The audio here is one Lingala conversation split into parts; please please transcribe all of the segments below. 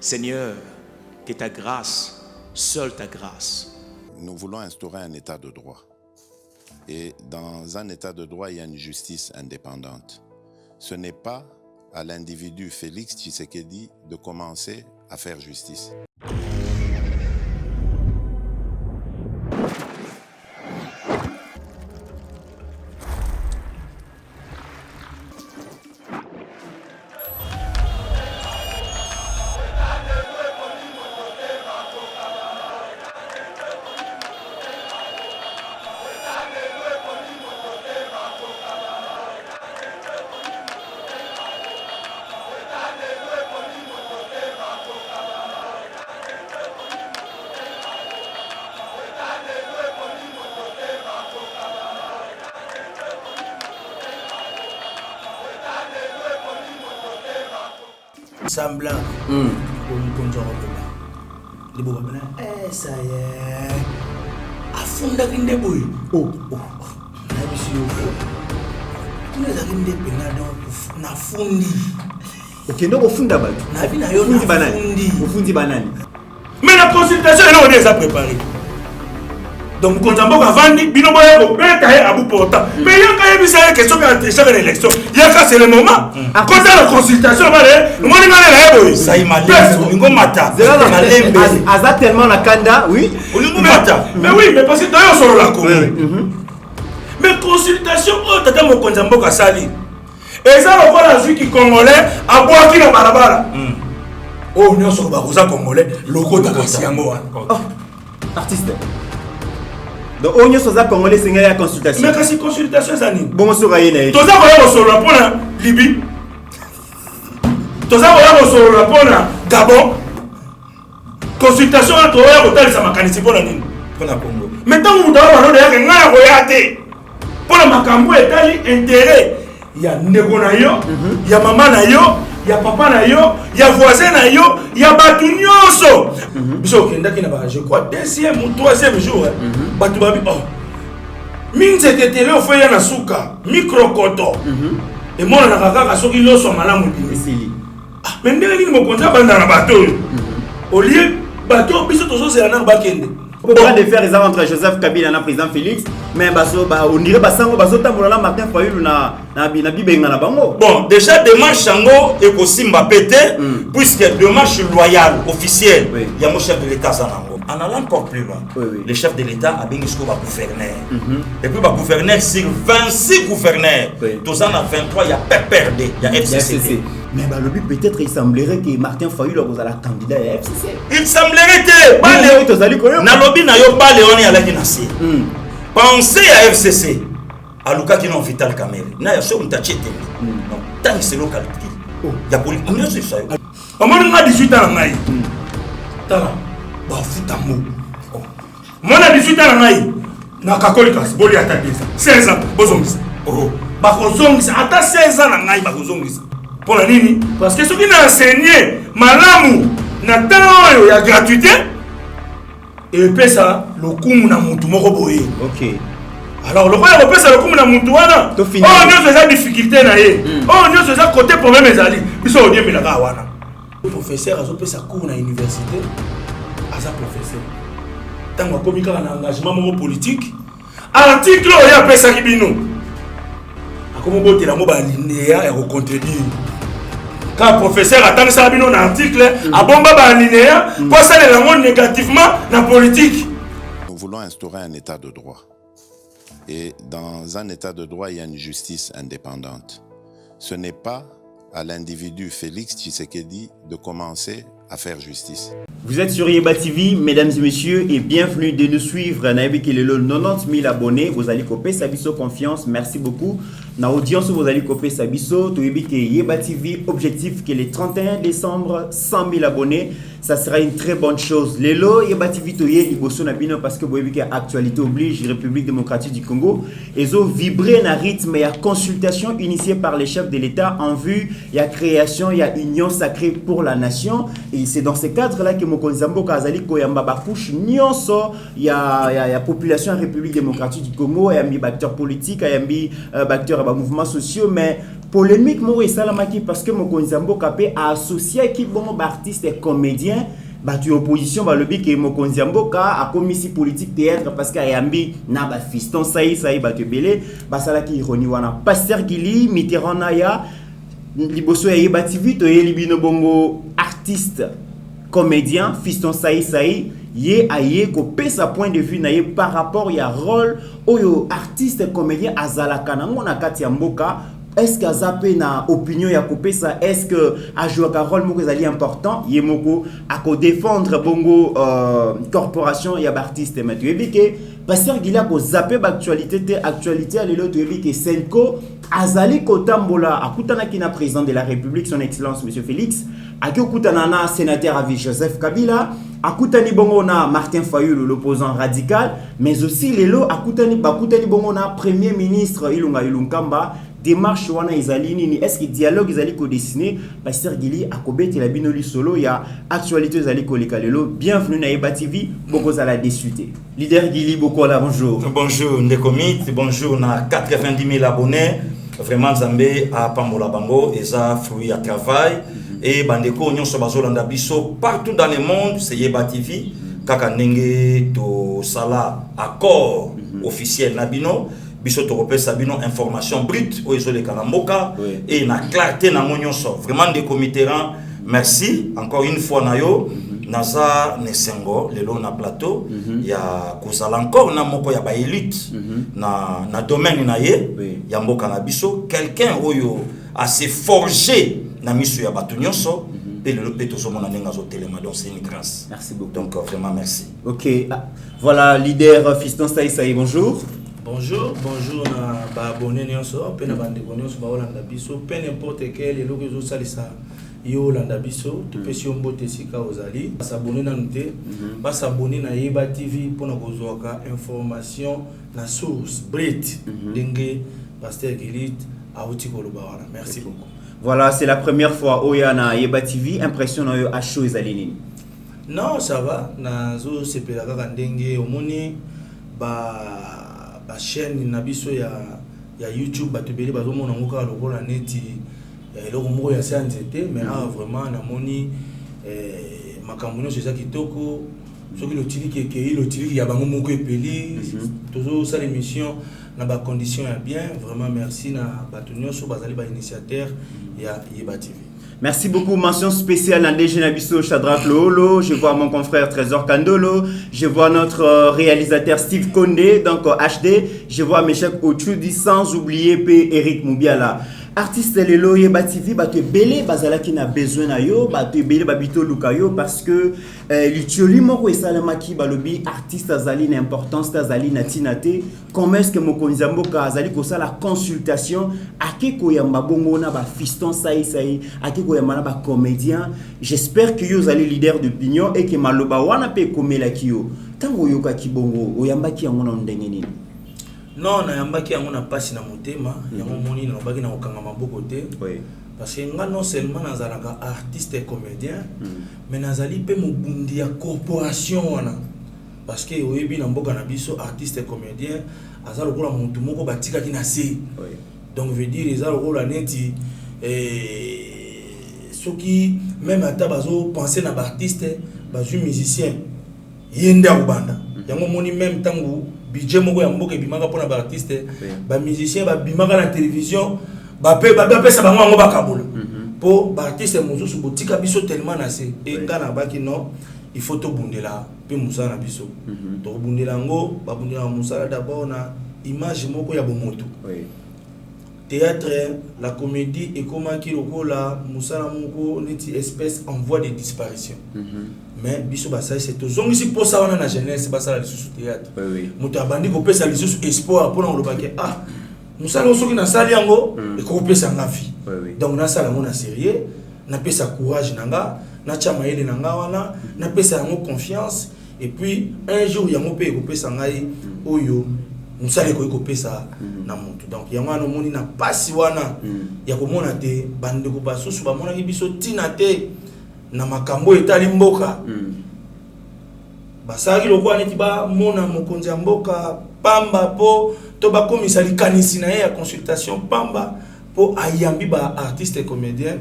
Seigneur, que ta grâce, seule ta grâce. Nous voulons instaurer un état de droit. Et dans un état de droit, il y a une justice indépendante. Ce n'est pas à l'individu Félix Tshisekedi de commencer à faire justice. Semblant ça y est afunda kinde boy na bisi kuna za kinde penado na fundi okendo kofunda bato na bina yo fundi banani mais la consultation elle on est préparée. Donc quand on va vendre bino boya ko beta he abu porta mais il y a quand même ça question que chaque élection il y a quand c'est le moment quand la consultation va le moi ngale la boy ça il m'a dit ngo mata zela malembe aza tellement na kanda oui ngo mata mais oui mais parce que d'ailleurs sur la commune mais consultation oh tata mo konza mboka sali et ça on voit la vie qui congolais a boire qui na barabara oh nous sommes baroza congolais loko takasiango artiste. Donc, on y a congolais c'est une consultation. Mais quand c'est consultation, ça n'est pas. Bon, on Tout ça, on sur la pona Libye. Tout ça, on sur la pona Gabon. Consultation, on a hôtel, ça m'a canissé pour la Congo. Maintenant, vous avez un royauté. Pour la Macambo, il y a intérêt. Il y a Negonayo, il y a Maman Nayo. Il y a papa nayo, il y a voisin nayo, il y a batunyoso. Je crois deuxième ou troisième jour. Batubabi oh. Minze ketele ofeya na suka, microcoto. Et moi na kaka soki loso malamu bisili. Mais ndenge nini mokonza banda na bato. Au lieu bato biso tozo se na bakende. On va de faire les entre Joseph Kabila et le président Félix, mais on dirait que Martin Fayulu na bibenga na bango. Bon, déjà démarche sango et Kosimba pété, puisque démarche loyale, officielle, il y a mon chef de l'État Zanango. En allant encore plus loin, le chef de l'État a bien jusqu'au gouverneur. Et puis, le gouverneur, sur 26 gouverneurs, tous en a 23, il y a PPRD, il y a FCC. Mais bah, le but peut-être il semblerait que Martin Fayulu vous a la candidat à FCC. Il semblerait que Nalobi na yo pas Léon et Alain Nassi. Pensez à FCC. À Luka qui non Vital Kamel. Na yo so mtachete. Non, tant c'est local. Ya politique on est ça. On m'a 18 ans ngai. Tala. Ba futa mo. Moi na 18 ans ngai. Na kakolikas boli ata 16 ans bozongisa. Oh. Ba kozongisa ata 16 ans ngai ba kozongisa. Pour la nini parce que ceux qui n'ont enseigné malamu na tano ya gratuité et puis ça le kumu na mutu moko boye. OK. Alors le quoi repère ça le kumu na mutu wana. Oh nous faisons difficulté na ye. Oh nous faisons côté problème ezali. Biso odie melaka wana. Le professeur azo pesa cours na université. Asa professeur. Tango komika na engagement moko politique. Article ya pesa kibino. Comment botter la mobile linéaire et contredire. Quand le professeur attend ça un article, à bomba linéaire, pour ça les langues négativement dans la politique. Nous voulons instaurer un état de droit. Et dans un état de droit, il y a une justice indépendante. Ce n'est pas à l'individu Félix Tshisekedi de commencer à faire justice. Vous êtes sur Yeba TV, mesdames et messieurs, et bienvenue de nous suivre. Naïbi Kelelo, 90 000 abonnés. Vous allez copier Sabiso confiance. Merci beaucoup. Na audience, vous allez copier Sabiso. Toyebi ke Yeba TV, objectif que le 31 décembre, 100 000 abonnés. Ça sera une très bonne chose. Lelo, Yeba TV toye liboso na bino parce que vous voyez que actualité oblige, République démocratique du Congo. Ils ont vibré na rythme. Il y a consultation initiée par les chefs de l'État en vue. Il y a création, il y a union sacrée pour la nation. Et c'est dans ce cadre-là que Mokonzambo Kazali Koyamba Bakouche Nyonso, il y a population en République démocratique du Congo, il y a mis acteurs politiques, il y a mis acteurs ba mouvements sociaux mais polémique moi salamaki parce que mokonzi mboka pe a associé qui bon artiste et comédien tu opposition ba lobi ke mokonzi mboka a commis politique théâtre parce que ayambi na ba fiston saï ba te belé ba sala ki ironi wana Pasteur Gili Mitterrand naya liboso ya Yeba TV to ye libino bongo artiste comédien fiston saï ye aye ko pesa point de vue na ye par rapport ya rôle oyo artiste comédien azalaka na ngona kati ya mboka. Est-ce que azapé na opinion ya ko pesa, est-ce que a jouer un rôle moko ezali important ye moko a ko défendre bongo corporation ya artiste mais tu ebi ke Pasteur Gila ko zappé actualité à lelo tu ebi ke Senko azali ko tambola akutana ki na président de la République son excellence monsieur Félix akutana na sénateur avis Joseph Kabila akutani bongo na Martin Fayulu l'opposant radical mais aussi lelo akutani bongo na premier ministre Ilunga Ilunkamba démarche wana izali nini est-ce que dialogue izali ko dessiner Pasteur Gili akobeti la binoli solo ya actualité izali ko likalelo bienvenue na Yeba TV boko za la discuter leader Gili boko la bonjour Ndekomit bonjour na 90 000 abonnés vraiment Zambé a pambola bango eza fruit à travail et bandeko nyonso bazolanda biso partout dans le monde c'est Yeba TV kaka ndenge to sala accord officiel na bino biso to kopesa bino information brute o ezole kanamboka et na clarté na nyonso vraiment ndeko Mitterrand merci encore une fois na yo naza nesengo lelo na plateau ya kozala encore na moko ya ba élite na domaine na ye ya mboka na biso quelqu'un oyo a se forger na miso ya bato nyonso et le péto somona nenga zo telema donc c'est une grâce. Merci beaucoup. Donc vraiment merci. OK, voilà leader fiston saï bonjour. Bonjour na ba abonné nyonso pe na bande nyonso ba olanda biso pe n'importe quel eloko ezo salisa yo olanda biso to pesi yo mbote sika ozali s'abonner na nute ba s'abonner na Yeba TV pona kozwaka information na source brute ndenge Pasteur Gili auti koloba wana merci beaucoup. Voilà, c'est la première fois oya na Yeba TV impression na yo a chaud ezali nini? Non, ça va na zo sepela kaka ndenge omoni ba chaîne na biso ya YouTube batubeli bazomona ngoka lokola neti eloko moko ya santé mais vraiment na moni makambo nyonso eza kitoko soki lotiliki ya bango moko epeli tozo sala émission na ba condition ya bien vraiment merci na bato nyonso bazali ba initiateur ya Yeba TV. Merci beaucoup. Mention spéciale à DG Nabiso Shadrach Lolo. Je vois mon confrère Trésor Kandolo. Je vois notre réalisateur Steve Kondé, donc HD. Je vois Meshek Ochudi, sans oublier P. Eric Moubiala. Artiste Lelo Yeba TV, tu es belé, bazala qui n'a besoin na yo, tu es belé babito lukayo parce que l'utioli moko et salamaki balobi artiste azali n'importance azali natinate. Comment est-ce que mokonzi mboka azali ko la consultation akeko yamba bongo na ba fiston saï akeko yamba na ba comédien. J'espère que yo allez leader d'opinion et que maloba wana pe komela kiyo. Tango yoka kibongo oyamba ki yango na ndenge nini? Non, na yambaki yango na pasi na motema yango moni na baki na okanga maboko te parce que nga non seulement nazalaka artiste et comédien mais nazali pe mobundi ya corporation wana parce que oyebi na mboka na biso artiste et comédien azala lokola mutu moko batikaki na se donc veut dire ezala lokola neti soki même ata bazo penser na ba artiste bazu musicien yende akubanda yango moni même tangu budget moko ya mboka bimaka pona ba artiste ba musicien ba bimaka na télévision ba pesa bango ngo bakabula po ba artiste mosusu botika biso tellement na se et ngana baki non il faut to bundela pe musala biso to bundela ngo ba bundela musala d'abord na image moko ya bomoto théâtre la comédie et comment qui lokola musala moko neti espèce en voie de disparition mais biso basali c'est tozongi si pour ça wana na jeunesse basala lisusu théâtre mutu abandi kopesa lisusu espoir pona olobaki musala osoki na sali yango ekopesa nga vie donc na sala ngo na sérieux na pesa courage nanga na chama yele nanga wana na pesa yango confiance et puis un jour yango pe ekopesa ngai oyo musala ekopesa na mutu donc yango wana moni na pasi wana ya komona te bandeko basusu bamona ki biso tina te na makambo etali mboka basaki lokwa neti ba mona mokonzi ya mboka pamba po toba comme ça li kanisina ya consultation pamba pour ayambi ba artiste et comédien.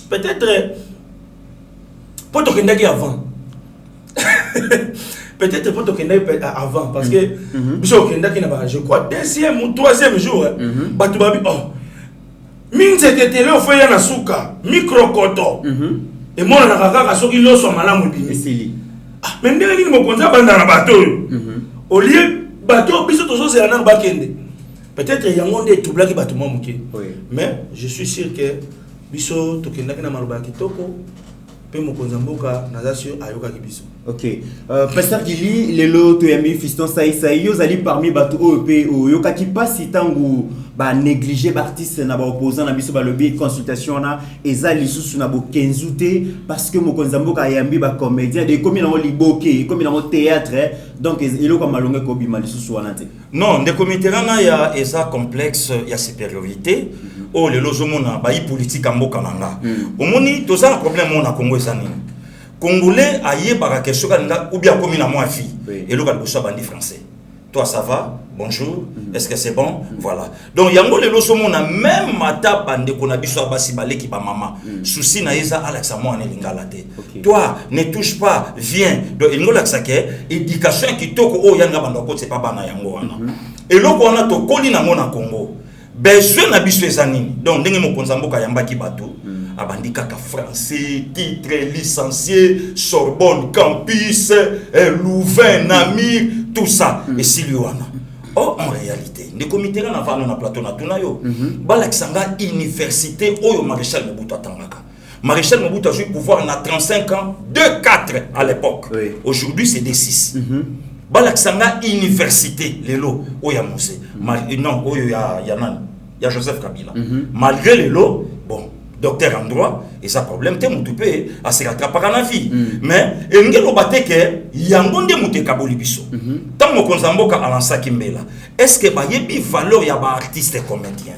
Peut-être pour to kendaki avant. Peut-être pour to kendaki avant parce que biso kendaki na je crois deuxième ou troisième jour batu babi oh minze tetele ofoya na suka microcoto et moi na kaka soki loso malamu bini mais ndenge nini mokonza banda na bato au lieu bato biso tozo c'est na bakende peut-être yango nde tublaki bato momuke mais je suis sûr que biso to kendaki na maluba kitoko pe mokonza mboka nazasio ayoka kibiso. OK. Pasteur Gili lelo to yami fiston sai yo zali parmi bato OEP yoka ki pasi tangu ba négliger ba artiste na ba opposant na biso ba lobby consultation na ezali susu na bo kenzute parce que mokonza mboka yambi ba comédien de comme na liboke comme na théâtre donc elo comme malonga ko bima lisusu wana te. Non, de comité rana ya eza complexe ya supériorité o lelo zomona ba politique mboka nanga. Omoni toza un problème on a Congo ezani. Congolais aïe par question ou bien comme na moi fille et le gars bandi français. Toi ça va? Bonjour. Est-ce que c'est bon? Voilà. Donc yango le loso mona même mata bande ko na biso basi baleki ba mama. Souci na eza Alexa moi ne lingala te. Toi ne touche pas, viens. Donc il ngola sake éducation qui toko o yanga bando ko c'est pas bana yango wana. Et loko wana to koli na mona Congo. Besoin na biso ezani. Donc ndenge mo konza mboka yamba ki bato. Abandi kaka français, titre, licencié, Sorbonne, campus, Louvain, Namir, tout ça. Et Siliwana. Or, en réalité, les comités là na plateau na tunayo. Balaksanga université oyo Maréchal Mobutu atangaka. Maréchal Mobutu a joué pouvoir na 35 ans, 2-4 à l'époque. Aujourd'hui, c'est des 6. Balaksanga université lelo oya Mose. Non, oyo ya Joseph Kabila. Malgré lelo, bon, docteur en droit et ça problème te mutu pe a se rattrapera na vie mais engelo bateke yango nde mutu kaboli biso tant mo konzamboka alansa kimbela est-ce que ba yebi valeur ya ba artiste comédien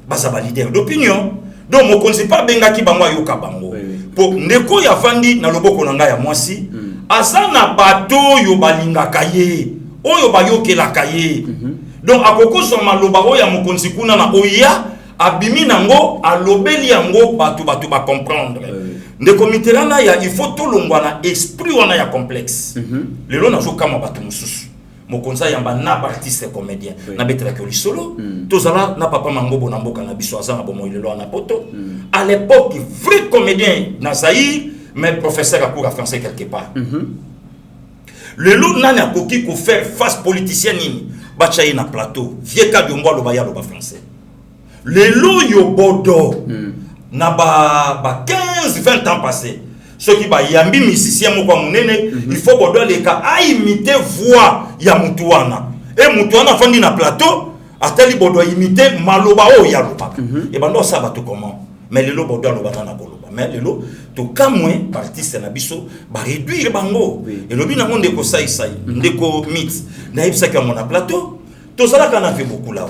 baza ba leader d'opinion donc mo konzi pas benga ki bango yoka bango pour ndeko ya vandi na loboko na nga ya mwasi azana bato yo balinga kaye oyo bayokela kaye donc akoko so maloba oya mo konzi kuna na oya abimi nango alobeli yango batu ba comprendre nde comité rana ya il faut tout longwana esprit wana ya complexe lelo nazo kama batu mususu mokonza yamba na artiste comédien na betela ko lisolo tozala na papa mangobo na mboka na biso azanga bomo lelo na poto à l'époque vrai comédien na Zaïre mais professeur à cours à français quelque part lelo nani akoki ko faire face politicien nini bacha na plateau vieux ka biombo lo baya lo ba français les loyo bodo na ba 15-20 ans passés ceux qui ba yambi musicien moko munene il faut bodo les cas à imiter voix ya mutuana et mutuana fandi na plateau atali bodo imiter maloba o ya lobaka et bando ça bato comment mais les lo bodo lo bana na koloba mais les lo to kamwe artiste na biso ba réduire bango et lobi na monde ko sai ndeko mix na ibsa ka mon plateau to sala kana fait beaucoup là.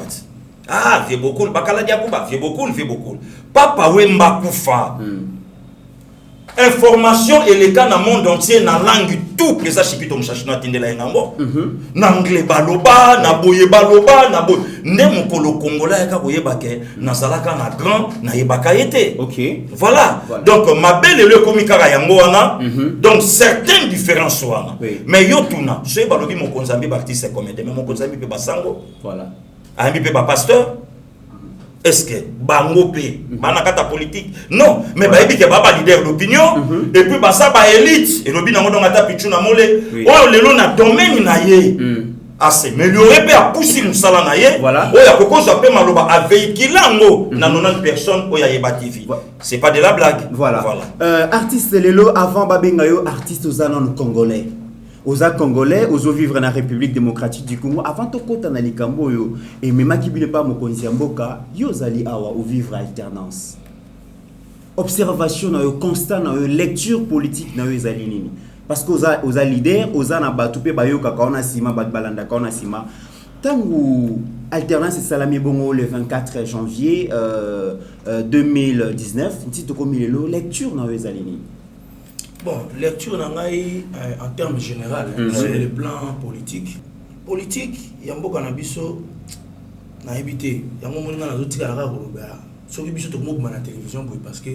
Ah, fait beaucoup, bakala diakuba, fait beaucoup. Papa Wemba Koufa. Information et les cas dans le monde entier, dans la langue, tout, les achipito mchachino atinde la engambo. N'anglais baloba, na boye baloba, na boye. Ne mokolo congolais yaka boye bake, na salaka na grand, na yebaka yete. OK. Voilà. Donc, ma belle et le komikara yango wana. Donc, certaines différences wana. Mais yo tuna, je sais balobi mon konzambi artiste comédien, mais mon konzambi pe basango. Voilà. Ami pe ba pasteur. Est-ce que bango pe banakata politique non mais ba ebi ke baba leader d'opinion et puis ba ça ba élite et lobi nango donc ata pichu na mole oh lelo na domaine na ye assez mais il aurait pu pousser musala na ye oh ya kokoza pe maloba a véhiculer ngo na 90 personnes oh ya yeba TV c'est pas de la blague voilà. Artiste lelo avant babenga yo artiste ozanon congolais aux Congolais, aux vivre dans la République démocratique du Congo, avant de côté dans les Camboyo, et même qui ne pas mon Mboka, yo zali awa ou vivre alternance. Observation, constat, lecture politique, na zali nini. Parce que aux leaders, aux na batoupe bayo kakaona sima bat balanda kaona sima. Tangu alternance salami bongo le 24 janvier 2019, ntito komilelo lecture na zali nini. Bon, lecture en termes généraux, sur le plan politique, politique ya mboka na biso na éviter yango moninga na zotika la koloba soki biso to mobima na télévision parce que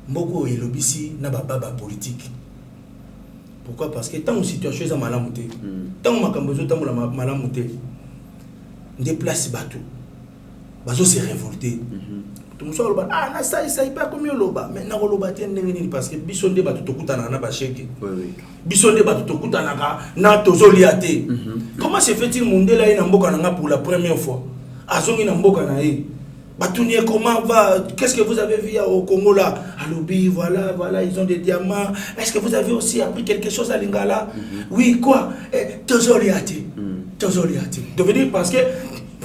mboko elobisi na baba politique. Pourquoi? Parce que tant situation est malamu te, tant makambo zo tant malamu te, déplace bateau bazo se révolter. Tout le monde dit ah na ça pas comme loba mais na loba te ndenge parce que biso nde bato tokutana na ba cheke. Oui. Biso nde bato tokutana na tozoliate. Comment se fait-il mondela ina mboka na pour la première fois? Azongi na mboka na ye. Batounie, comment va? Qu'est-ce que vous avez vu au Congo là? À Lobi, voilà, ils ont des diamants. Est-ce que vous avez aussi appris quelque chose à Lingala? Oui, quoi? Tozoliate. Devenir parce que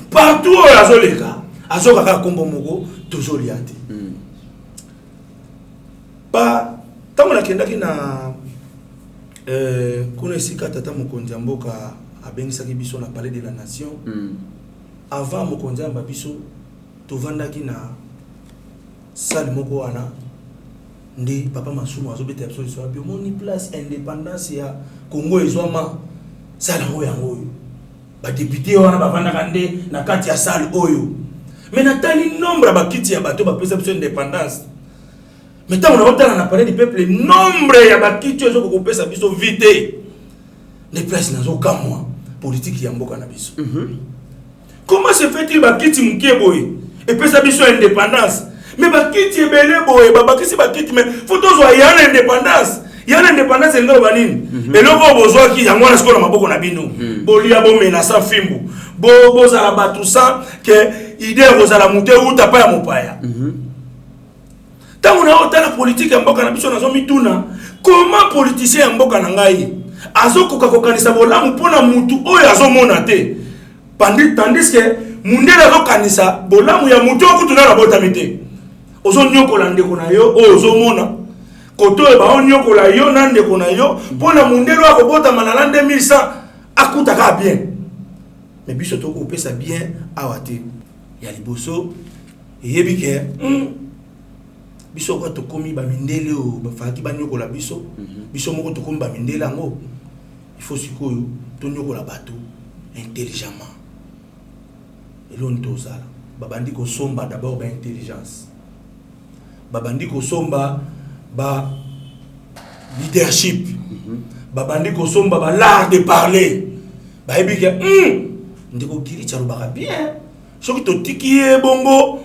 partout où Azoleka, Azokaka Kombo Mogo, Tozoliate. Pas tant on a kendaki na konesika tata mokonzi mboka abengisaki biso na palais de la nation. Avant mokonzi biso tovandaki na salle moko wana ndi papa masumu azobeta absolution bio moni place indépendance ya Congo ezwama salle yango ba député wana bavandaka nde na kati ya salle oyo mais natali nombre ba kiti ya bato ba perception indépendance mais tant on a otala na parler du peuple nombre ya ba kiti ezo ko pesa biso vite les places nazo kamwa politique ya mboka na biso. Comment se fait-il ba kiti mukeboy et puis ça biso indépendance mais bakiti ebele boye babakisi bakiti mais faut tozwa yana indépendance ngalo banini eloko bozwa ki yango na sikola maboko na bino bolia bo menasa fimbu bo za ba tout ça que idée rozala muté ou tapa ya mopaya tango na otala politique ya mboka na biso nazo mituna comment politicien ya mboka na ngai azokoka kokanisa bolamu pona mutu oyo azomona te tandis que mundela zo kanisa bolamu ya mutu okutuna na botamite ozo nyokola ndeko na yo ozo mona koto e ba onyokola yo na ndeko na yo pona mundelo akobota manala 2100 akutaka bien mais biso to ko pesa bien awate ya liboso yebike biso ko to komi ba mindele o ba faki ba nyokola biso biso moko to komi ba mindele ngo il faut sikoyo to nyokola bato intelligemment. Et l'on tozala babandi ko somba d'abord ba intelligence babandi ko somba ba leadership babandi ko somba ba l'art de parler ba ebike ndiko kiri chalo ba bien soki to tikiye bongo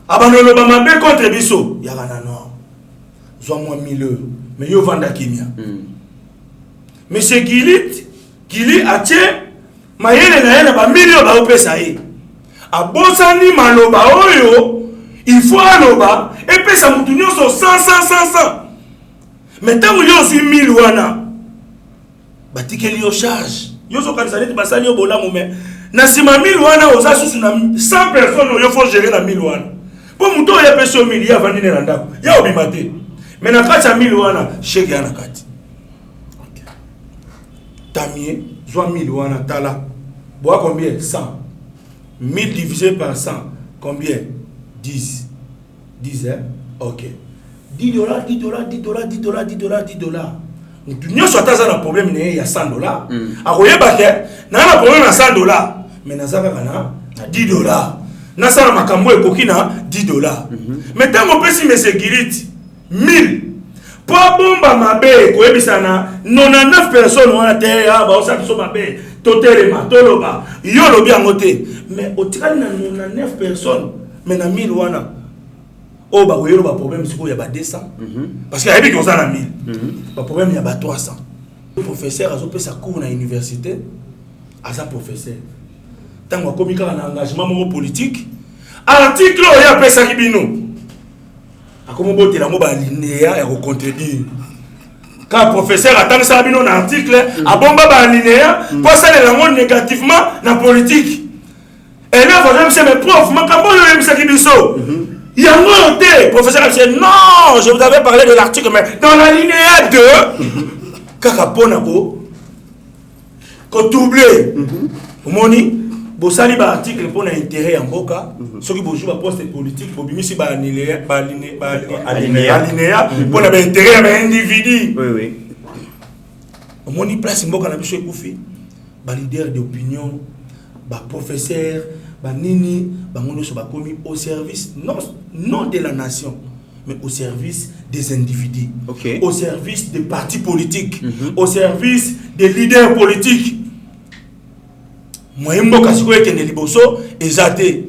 abanolo ba mabe contre biso ya kana non zo moi 1000 €, mais yo vanda kimia monsieur Gili atie mayele na yena ba million ba opesa ye abosani maloba oyo il faut aloba et pesa mutu nyonso 100 mais tant yo suis 1000 wana batikeli yo charge yo so kanisa neti basali yo bolamu mais na sima 1000 wana oza susu na 100 personnes yo faut gérer na 1000 wana po mutu oyo pesa 1000 ya vandi na ndako ya obimate mais na kati ya 1000 wana chèque ya na kati tamie soit 1000 wana tala bois combien 100 1000 divisé par 100 combien 10 hein ok $10 nous sommes un problème il y a $100 na problème à $100 mais na zaka kana $10 na sala makambo ekokina $10 mais tant on peut si monsieur Girit 1000 pas bomba mabe ko ebisana 99 personnes wana te ya ba osaki so mabe totelema toloba yo lobi angote mais otikali na 99 personnes mais na 1000 wana o ba koyelo ba problème siko ya ba 200 parce que ayebi ko za na 1000 ba problème ya ba 300 professeur azo pesa cours na université asa professeur tango komika na engagement moko politique article ya pesa kibino akomo botela mo ba linéa ya ko contredire quand professeur attend ça bino na article abomba ba linéa pour ça les langues négativement na politique et là vous avez mes profs makambo yo yebisa kibiso yango te professeur a dit non je vous avais parlé de l'article mais dans la linéa 2 kaka pona ko doubler moni bosali ba article pour intérêt en mboka soki bozu ba poste politique bobimisi ba linéa pour na intérêt ya individu oui moni place mboka na biso ekufi ba leader d'opinion, ba professeur, ba nini, ba mono so ba commis au service non de la nation, mais au service des individus, au service des partis politiques, au service des leaders politiques. Moi mboka sikoye kende liboso ezate.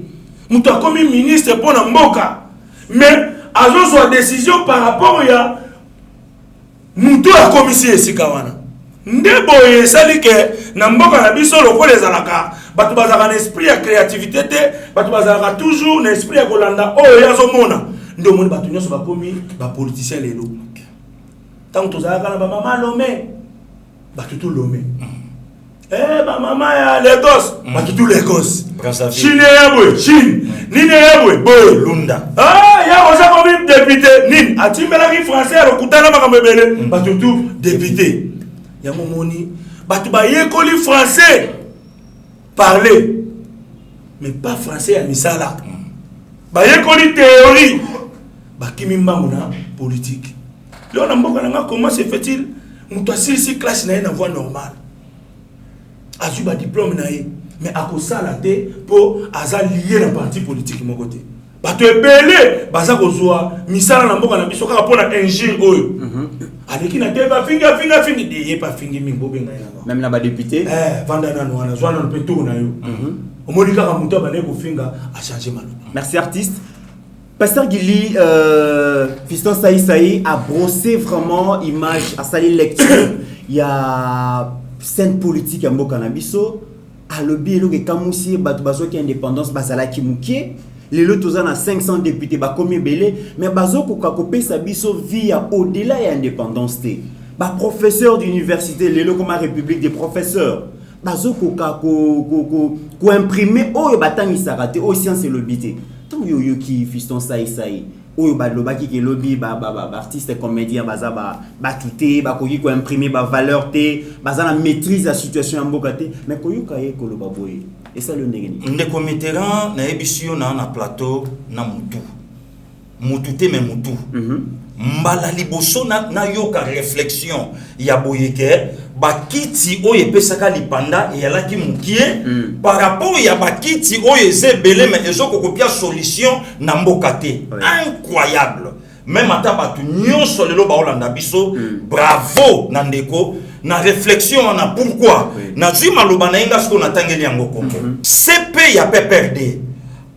Mutu a commis ministre pour na mboka, mais azo soit décision par rapport ya mutu a commissi esika wana. Ndebo esali ke na mboka na biso lokola ezalaka batu bazaka na esprit ya créativité te, batu bazaka toujours na esprit ya kolanda oyo yazomona. Nde omoni batu nyonso bakomi ba politicien lelo. Tant tozalaka na ba mama lomé, batu tout lomé. Ba mama ya Lagos, batu tout Lagos. Chine yabwe, Chine. Nine yabwe, boy Lunda. Ya oza komi député, nin atimbela ki français alokutana makambo ebele, batu tout député. Ya momoni, batu ba yekoli français parler, mais pas français à misala. Ba yekoli théorie, ba kimi mbangu na politique. Là on a mboka nanga comment se fait-il mutu asili classe na voie normale. Azu ba diplôme na ye, mais akosala te pour aza lié na parti politique mon côté. Batu ebele baza kozwa misala na mboka na biso kaka pona engine oyo. Aleki na teba finga de pas fingi mingbo benga yana. Même là bas député. Vanda na noana zwana no peto na yo. Omoni kaka mutu ba ne ko finga a changer malo. Merci artiste. Pasteur Gili, Fiston Saï a brossé vraiment image, a sali lecture. Il y a scène politique à Mbokanabiso. À l'objet, il y a Kamousi, Bazo qui est indépendance, Basala Kimouki. Les lots ont 500 députés, combien belé. Mais Bazo Kokakopé Sabiso vit au-delà de l'indépendance. Professeur d'université, les lots comme la République des professeurs. Bazo Kokako imprimé, oh, Batang Sarate, oh, science et l'obité. Yo qui Fiston Saï oyo ba loba ki lobby artiste comédien baza ba touté ba koyi ko imprimer ba valeur té baza la maîtrise la situation en mbokate mais koyo kaye ko loba boye et ça le ndengeni ndeko Mitterrand na ebisio na plateau na mutu te me mutu mbala liboso na yoka réflexion ya boyeke bakiti oyo pesaka lipanda et yalaki mukie par rapport ya bakiti oyo ezebele mais ezoko kopia solution na mbokate incroyable même ata batu nyonso lelo ba olanda biso bravo na ndeko na réflexion na pourquoi na zui maloba na inga sko na tangeli yango kongo CP ya PPRD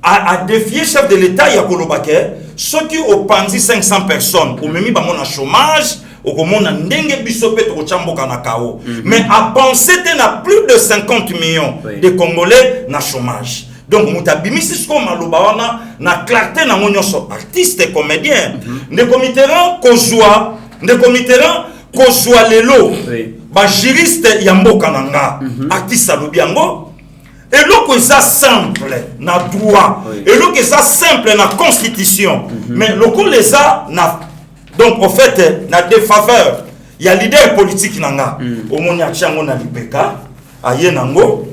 a défié chef de l'état ya kolobake ceux qui ont pandi 500 personnes au memi ba mona chômage au komona ndenge biso pe to chamboka na kao mais à penser na plus de 50 millions de Congolais na chômage donc mutabimisi sko maloba wana na clarté na monyoso artiste et comédien ndeko Mitterrand kozwa lelo ba juriste ya mboka nanga artiste lobiango et l'autre est simple na droit et l'autre est simple na constitution mais l'autre les a na donc au fait na défaveur il y a leader politique nanga au monia chango na libeka aye nango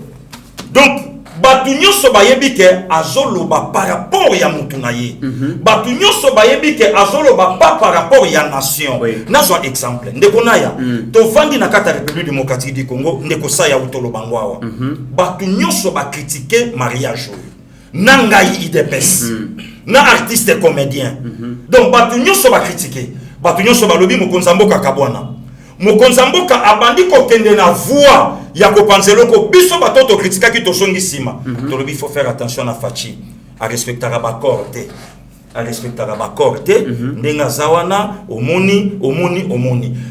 donc batu nyonso bayebi ke azoloba par rapport ya mutu na ye batu nyonso bayebi ke azoloba pas par rapport ya nation nazwa exemple ndeko naya to vandi na kata République démocratique du Congo ndeko sa ya utoloba ngwawa batu nyonso ba critiquer mariage nangai idepes na artiste comédien donc batu nyonso ba critiquer batu nyonso ba lobi mokonzamboka kabwana mokonzamboka abandi ko kende na voix ya ko panzelo ko biso batoto kritika ki to songi sima to lobi faut faire attention à Fachi à respecter ba corte ndenga zawana omoni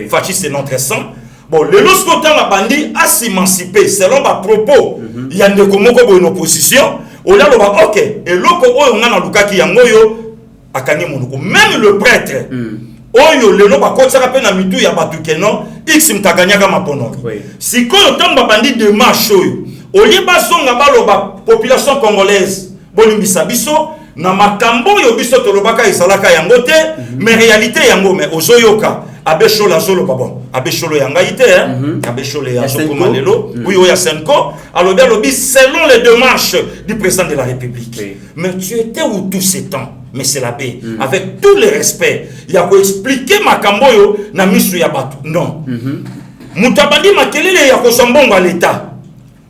Fachi c'est notre sang bon le lorsqu'on a bandi à s'émanciper selon ba propos ya ndeko moko bo une opposition on a loba OK et loko oyo ngana lukaki yangoyo akani monoko même le prêtre oyo lelo bakotaka pe na mitu ya batu keno x mtakanyaka mapono sikoyo tamba bandi démarche oyo oliba songa baloba population congolaise bolimbisa biso na makambo oyo biso tolobaka isalaka yango te mais réalité yango mais ozoyoka abesholo azolo bon abesholo yangai te abesholo ya zokoma lelo oui oya senko alobi selon les démarches du président de la République mais tu étais où tout ce temps mais c'est la paix avec tout le respect il y a ko expliquer makambo yo na misu ya batu non mutabandi makelele ya ko sambongo à l'état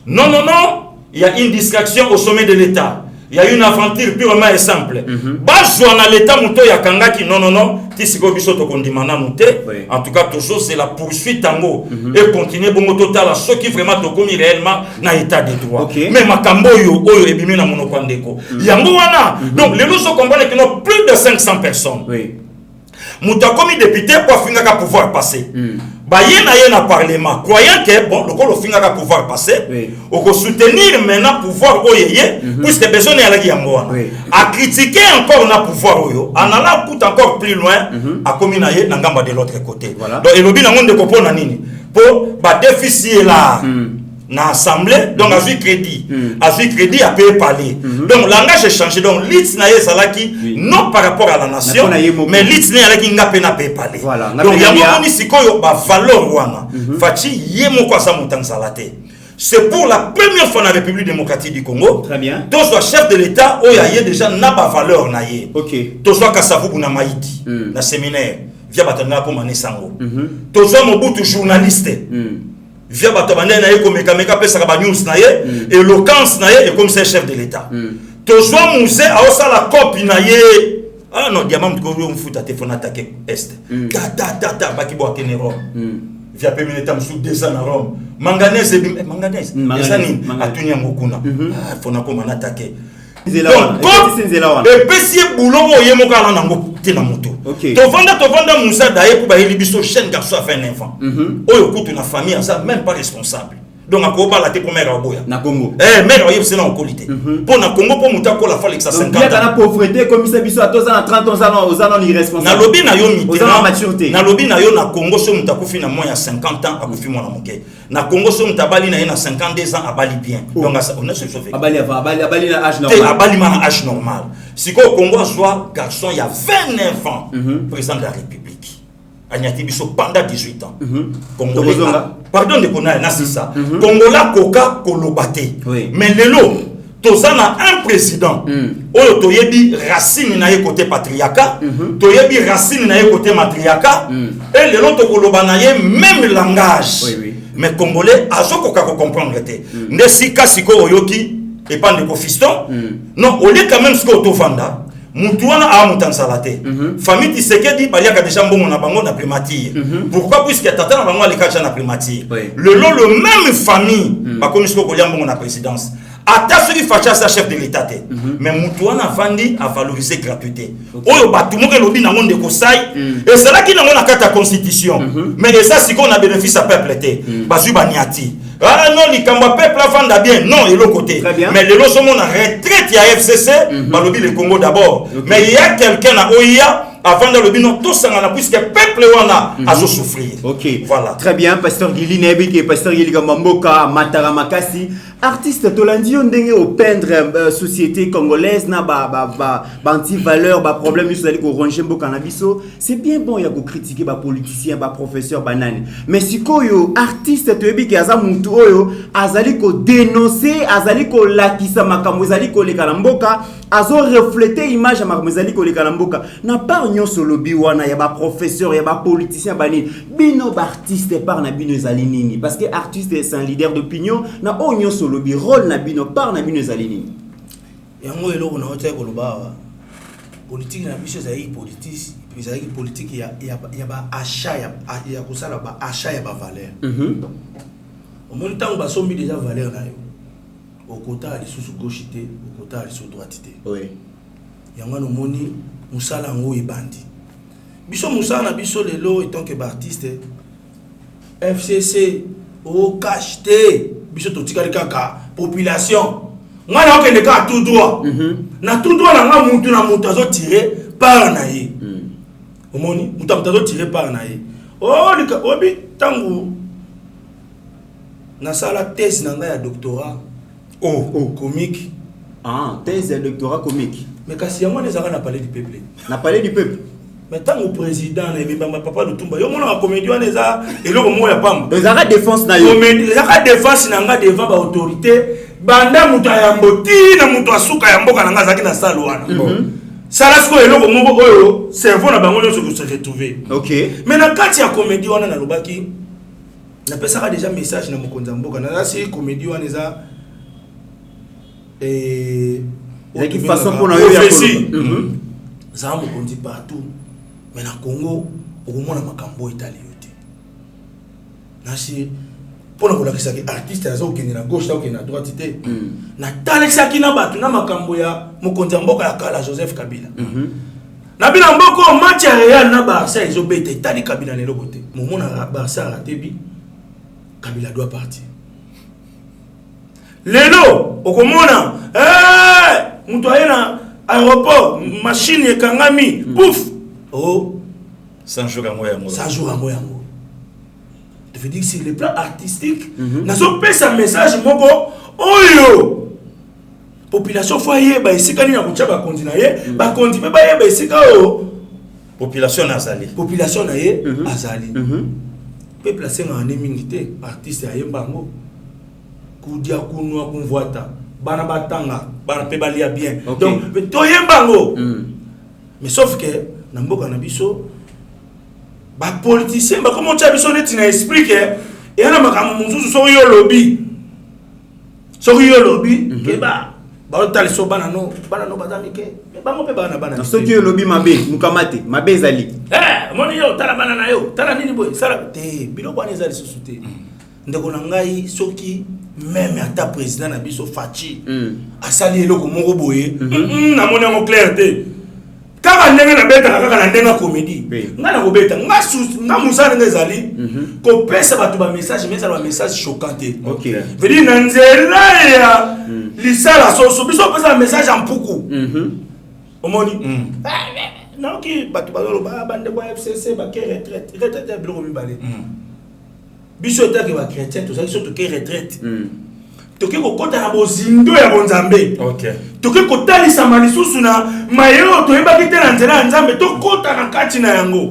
Non, non, non. Il y a une distraction au sommet de l'État. Il y a une aventure purement et simple. Bajouana l'État mouto ya kangaki non non non. Tisiko biso to kondimana mouté. En tout cas toujours c'est la poursuite tango et continuer bongo total à ceux qui vraiment to komi réellement na état de droit. Mais makambo yo oyo ebimi na monoko ndeko. Yango wana. Donc les gens comprennent que nous plus de 500 personnes. Oui. Mouta komi député pour finir ka pouvoir passer. Baye na ye na parlement croyant que bon le colo finga ka pouvoir passer au ko soutenir maintenant pouvoir oyeye puisque besoin ya la yango a critiquer encore na pouvoir oyo anala coûte encore plus loin a commis na ye na ngamba de l'autre côté donc elobi na ngonde ko pona nini pour ba déficit là na assemblée donc a vu crédit a payé parler donc langage est changé donc lit na ye salaki non par rapport à la nation mais lit na yalaki ngape na payé parler donc yango ni sikoyo ba valeur wana fachi yemo kwa sa mutanzalate c'est pour la première fois dans la République démocratique du Congo. Très bien. Toi soit chef de l'État ou ya déjà na ba valeur na ye. OK. Toi soit Kasavubu na Maïti na séminaire via batanga ko manesango. Toi soit Mobutu journaliste. Via batabane na ye komeka meka pesa ka ba news na ye éloquence na ye et comme c'est chef de l'État. Tozo musée a osa la copie na ye. Ah non, diamant ko yo mfuta téléphone attaquer est. Ta baki bo akene Rome. Via pemineta msou 2 ans na Rome. Manganèse manganèse. Ezani atunya ngokuna. Ah fona ko man attaquer. Et puis si boulot oye mo kala nango tina moto. To vanda musa daye pour ba libiso chaîne garçon a fait un enfant. Oyo kutu na famille ça même pas responsable. Donc à quoi la première aboya na Congo mère oyo c'est na qualité pour na Congo pour muta ko la fa lexa 50 ans. Il y a la pauvreté comme ça biso à 30 ans aux ans irresponsable. Na lobi na yo mitena maturité. Na lobi na yo na Congo so muta ko fina moins ya 50 ans akufi mwana moke. Na Congo so muta bali na ye na 52 ans abali bien. Donc on a se sauvé. Abali na âge normal. Abali na âge normal. Siko Congo soit garçon il y a 29 ans président de la République. Agnati biso pendant 18 ans. Congolais. Pardon de connaître na c'est ça. Congola koka kolobate. Mais lelo tozana un président. Oyo toyebi racine na ye côté patriarcat, toyebi racine na ye côté matriarcat et lelo to kolobana ye même langage. Mais congolais azoko ka comprendre té. Nesika siko oyoki et pas de fiston. Non, on est quand même ce que to vanda. Mutuana a mutansalate. Famille Tshisekedi baliaka déjà mbongo na bango na primature. Pourquoi puisque tata na bango alikacha na primature. Le même famille ba komisiko kolia mbongo na présidence. Ata celui facha sa chef de l'État. Mais Mutuana vandi a valorisé gratuité. Oyo batumuke lobi na monde ko sai et c'est là qui na kata constitution. Mais ça si qu'on a bénéfice à peuple té. Bazu baniati. Ah non, les peuple vanda bien. Non, et l'autre côté. Mais les lots sont en retraite, il y a FCC, Balobi le Congo d'abord. Mais il y a quelqu'un à OIA, avant de le binon, tout ça, puisque le peuple a souffrir. Ok. Voilà. Très bien, Pasteur Gili Nebik et Pasteur Gili Gamamboka, Matara Makasi. Artiste Tolandi on dengue au peindre société congolaise na anti valeur ba problème ils allez ko ranger mbo cannabiso c'est bien bon ya ko critiquer ba politicien ba professeur banani mais sikoyo artiste toyebi ki aza muntu oyo azali ko dénoncer azali ko lakisa makambo azali ko leka na mboka azo refléter image ya makambo azali ko leka na mboka na part nyonso lobi wana ya ba professeur ya ba politicien banini bino ba artiste par na bino ezali nini parce que artiste c'est un leader d'opinion na o nyonso le rôle na bino par na bino zalini yango eloko na hota ko loba politique na biso zai politique ya ba achat ya kusala ba achat ya ba valeur au moins tant ba sombi déjà valeur na yo au côté ali sous gauchité au côté ali sous droitité oui yango no moni musala ngo ebandi biso musala biso lelo etant que ba artiste FCC au cacheté biso totikali kaka population ngana okende ka tout droit na tout droit na mutu na mutu azo tirer par na ye omoni mutu azo tirer par na ye lika obi tangu na sala thèse na nga ya doctorat comique thèse ya doctorat comique mais kasi yango nezaka na parler du peuple mais tant au président na papa Lutumba yo mona comédie wana eza eloko moya pamba ezaka défense na yo comédie ezaka défense na nga devant ba autorité banda mutu ya mboti na mutu asuka ya mboka na nga zaki na salle wana sala siko eloko moko oyo cerveau na bango nyonso ko se retrouver OK mais na kati ya comédie wana na lobaki na pesa déjà message na mokonza mboka na si comédie wana eza de toute façon pour na yo ya ça mokonzi partout mais na Congo au moins na makambo itali yote na si pour na kolakisa ki artiste azo okende na gauche ta okende na droite te na talekisa ki na batu na makambo ya mokonza mboka ya kala Joseph Kabila na bina mboko match ya Real na Barça ils ont bête itali Kabila lelo côté moment na Barça raté bi Kabila doit partir. Lelo, okomona, mutwaye na aéroport, machine ekangami, pouf. Oh, 100 jours à moi. 100 jours à moi. Je veux dire que sur le plan artistique, nazo pesa message moko oyo. Population foyer ba isika ni na kucha ba kondi na ye, ba kondi pe ba ye ba isika o. Population azali. Population na ye azali. Peuple c'est en éminité artiste ya yembango kudia kunwa kunvoata bana batanga bana pe balia bien donc to yembango mais sauf que na mboka na biso ba politicien ba comment tu biso net na esprit que et na makambo mususu so yo lobby ke ba otali so bana no bazami ke bango pe bana so ki lobby mabe ezali moni yo tala bana na yo tala nini boy sala te biloko wana ezali susute ndeko na ngai soki même ata président na biso Fachi asali eloko moko boye na moni ngo clair te kaka ndenge na beta kaka na ndenge comédie nga na kobeta nga musala ngezali ko pesa batu ba message mais ça ba message choquant te OK veut dire na nzela ya lisala so biso pesa message en puku omoni non qui batu bazolo ba bande kwa FCC ba ke retraite biloko mibale biso ta ke ba chrétien to ça qui to ke retraite to ke ko kota na bozindo ya bonzambe OK to ke ko talisa malisusu na mayo to yeba kite na nzela nzambe to kota na kati na yango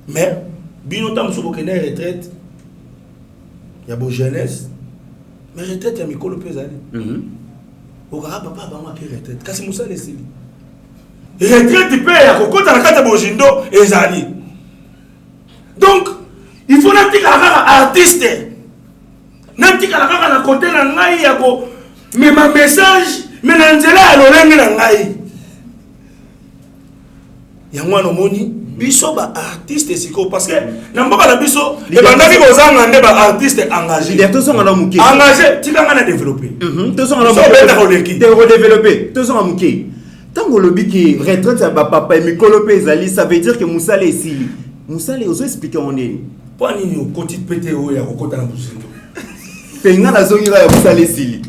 mais bino ta musubo ke na retraite ya bo jeunesse mais retraite ya mikolo pezali oka papa ba ma ke retraite kasi musale sili retraite pe ya kokota na kata bozindo ezali donc il faut natika kaka artiste natika kaka na côté na ngai ya ko mais ma message mais na nzela ya lolenge na ngai ya mwana moni biso ba artiste siko parce que na mboka na biso e bandaki kozanga nde ba artiste engagé liberté songa na muke engagé tikanga na développer to songa na muke te redévelopper to songa muke tango lobi ki retraite ya ba papa mikolo pe ezali ça veut dire que musale esili musale ozo expliquer on est pour nini okoti pété o ya kokota na buzindo penga na zongira ya musale esili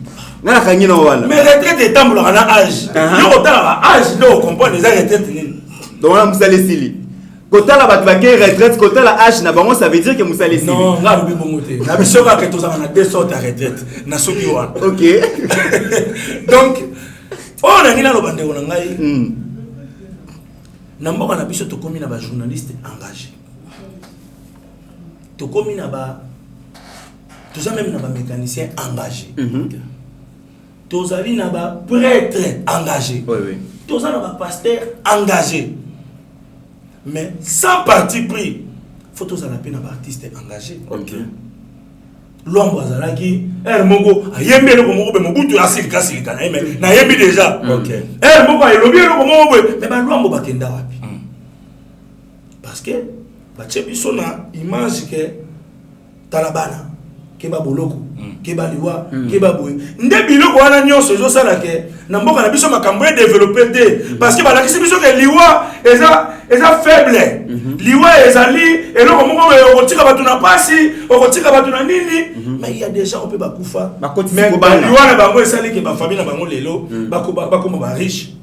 ngana kangi na wala mais retraite etambola na âge yo kotala ba âge ndo comprendre les retraite nini donc na musale esili kotala batu ba ke retraite kotala âge na bango ça veut dire que musale esili non nga lobi bongo te na biso ka ke tozanga na deux sortes de retraite na soki wana OK donc on a ngina lo bande on ngai na mboka na biso to komi na ba journaliste engagé to komi na ba toza même na ba mécanicien engagé tozali na ba prêtre engagé oui toza na ba pasteur engagé mais sans parti pris faut tozala pe na ba artiste engagé OK L'ombre azalaki moko ayembi eloko moko be mobutu asilika silika na yeme na yembi déjà OK moko elobi eloko moko boye mais ba lombo bakenda wapi parce que ba biso na image que talabana ke ba boloko ke ba liwa ke ba boye nde biloko wana nyonso ezosala ke na mboka na biso makambo e développer te parce que ba lakisi biso ke liwa eza faible liwa ezali eloko moko okotika batu na pasi okotika batu na nini mais il y a des gens on peut bakufa mais liwa na bango esali ke ba famille na bango lelo bakoma ba riche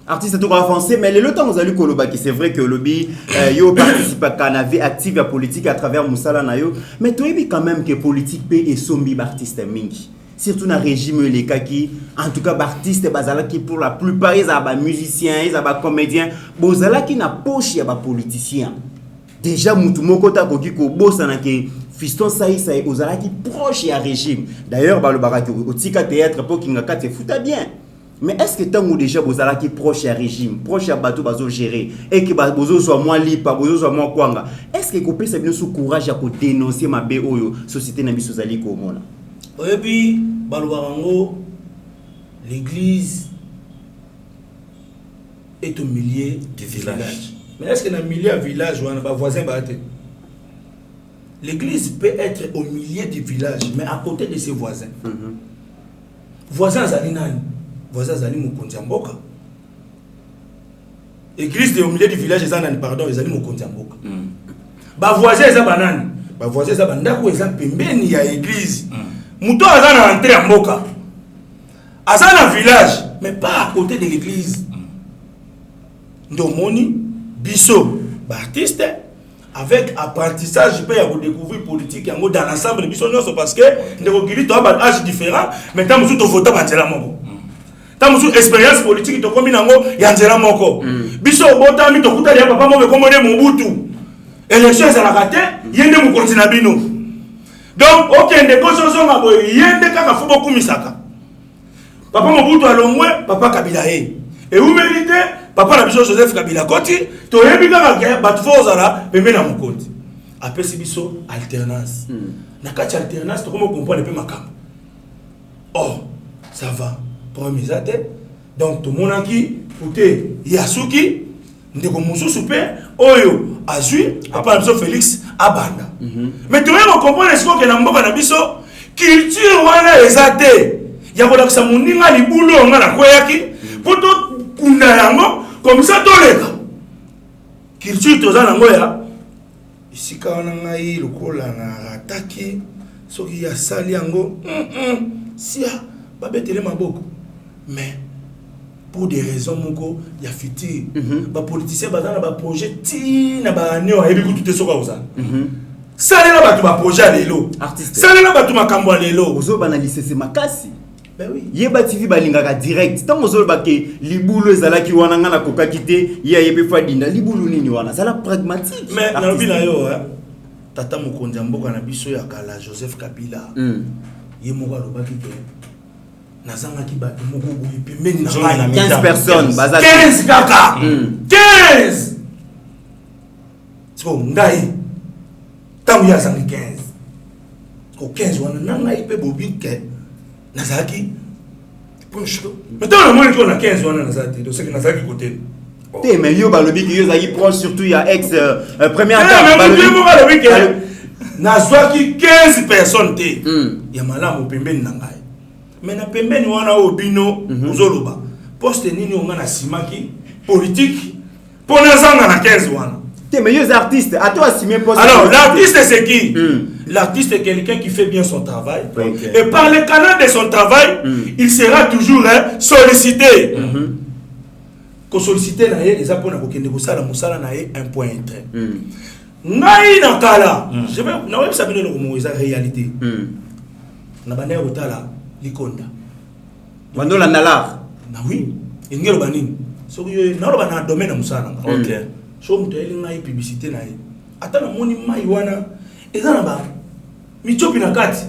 artiste tout avancé mais le temps vous allez koloba qui c'est vrai que lobby yo participe à canavie active à politique à travers musala na yo mais toi il quand même que politique pe et sombi artiste mingi surtout na régime les kaki en tout cas artiste bazala qui pour la plupart ils ba musiciens ils ba comédiens bozala qui na poche ya ba politicien déjà mutu moko ta koki ko bossa na ke fiston saïsa ozala qui proche ya régime d'ailleurs ba le baraki otika théâtre pour kinga kate futa bien Mais est-ce que tant que déjà vous allez qui proche à régime, proche à bateau bazo gérer et que bazo soit moins lipa, bazo soit moins kwanga, est-ce que vous pouvez savoir ce courage à dénoncer ma BO société na biso zali ko mona? Et puis baluarango l'église est au milieu du village. Mais est-ce que dans le milieu du village ou un voisin batté? L'église peut être au milieu du village, mais à côté de ses voisins. Voisins zali nani? Voisins zali mokonzi mboka. Église est au milieu du village, pardon, ils zali mokonzi mboka. Ba voisins za banani? Ba voisins za bandako eza pembeni ya église. Muto azana entrée en mboka. Azana village, mais pas à côté de l'église. Ndomoni biso ba artiste avec apprentissage, je peux y découvrir politique dans l'ensemble de biso parce que nous avons un âge différent, mais tant que nous votons banzela moko. Tant que expérience politique to komi nango yanzela moko. Biso botami to kuta ya papa mo be komone Mobutu. Élection za la raté, yende mu kontina bino. Donc okende ko soso ngabo yende kaka fubo kumisaka. Papa Mobutu alongwe, papa Kabila e. Et vous méritez papa na biso Joseph Kabila koti to yebi kaka ke batfozala pembe na mukoti. Apesi biso alternance. Na kati alternance to komo comprendre pe makambo. Oh, ça va. Premier zate. Donc to monaki puté Yasuki ndeko mususu pe oyo azui papa biso Félix abanda. Mais to yebo comprendre ce que na mboka na biso culture wana ezate. Ya ko lakisa muninga libulo nga na koyaki poto kunda yango comme ça toleka culture tozana ngoya isika wana ngai lokola na ataki soki ya sali yango sia babetele maboko mais pour des raisons moko ya futur ba politicien bazana ba projet ti na ba neo ayebi kutu soka ozana sali na batu ba projet lelo artiste sali na batu makambo lelo ozo banalise se makasi. Ben oui. Yeba TV balingaka direct. Tant ozolo bake libulu ezalaki wana ngana kokakite ya yebe fadinda libulu nini wana zala pragmatique. Mais na bina yo tata mokonzi mboka na biso ya kala Joseph Kabila. Ye moko alobaki ke nazanga ki ba moko boyi pembeni na 15 personnes bazali 15 kaka. 15. So ngai tamu ya zangi 15. Ko 15 wana nanga ipe bobike nazaki poncho mais dans le monde qu'on a 15 wana nazaki donc c'est que nazaki côté te mais yo balobi ki yo zaki proche surtout ya ex première étape balobi ki nazwaki 15 personnes te ya malamu pembeni na ngai mais na pembeni wana obino uzoloba poste nini onga na simaki politique pour nazanga na 15 wana. Mais les artistes, à toi assumer poste. Alors, l'artiste c'est qui? L'artiste est quelqu'un qui fait bien son travail. Et par le canal de son travail, il sera toujours sollicité. Qu'on sollicite les Japonais pour qu'ils un point intérêt. Ngai nakala. Je vais na savoir le mot est réalité. Na bana otala likonda. Wandola nalar. Na oui. Ingelo banini. So yo na lo bana domaine na musala. OK. So mtu elinga hii publicité na hii hata na moni mai wana ezana ba michopi na kati